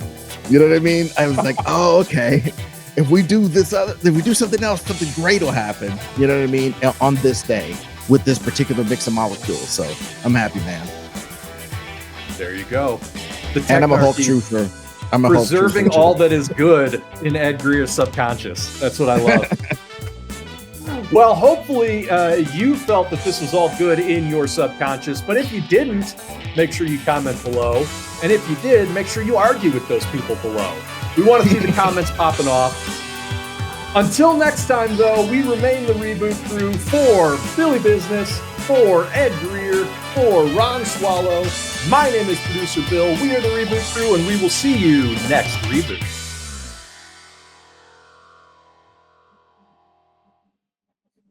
You know what I mean? I was like, oh, okay. If we do if we do something else, something great will happen. You know what I mean? On this day with this particular mix of molecules. So I'm happy, man. There you go. And I'm a Hulk truther. Preserving all that is good in Ed Greer's subconscious. That's what I love. Well, hopefully you felt that this was all good in your subconscious, but if you didn't, make sure you comment below. And if you did, make sure you argue with those people below. We want to see the comments popping off. Until next time, though, we remain the Reboot Crew for Billy Business, for Ed Greer, for Ron Swallow. My name is Producer Bill. We are the Reboot Crew, and we will see you next Reboot.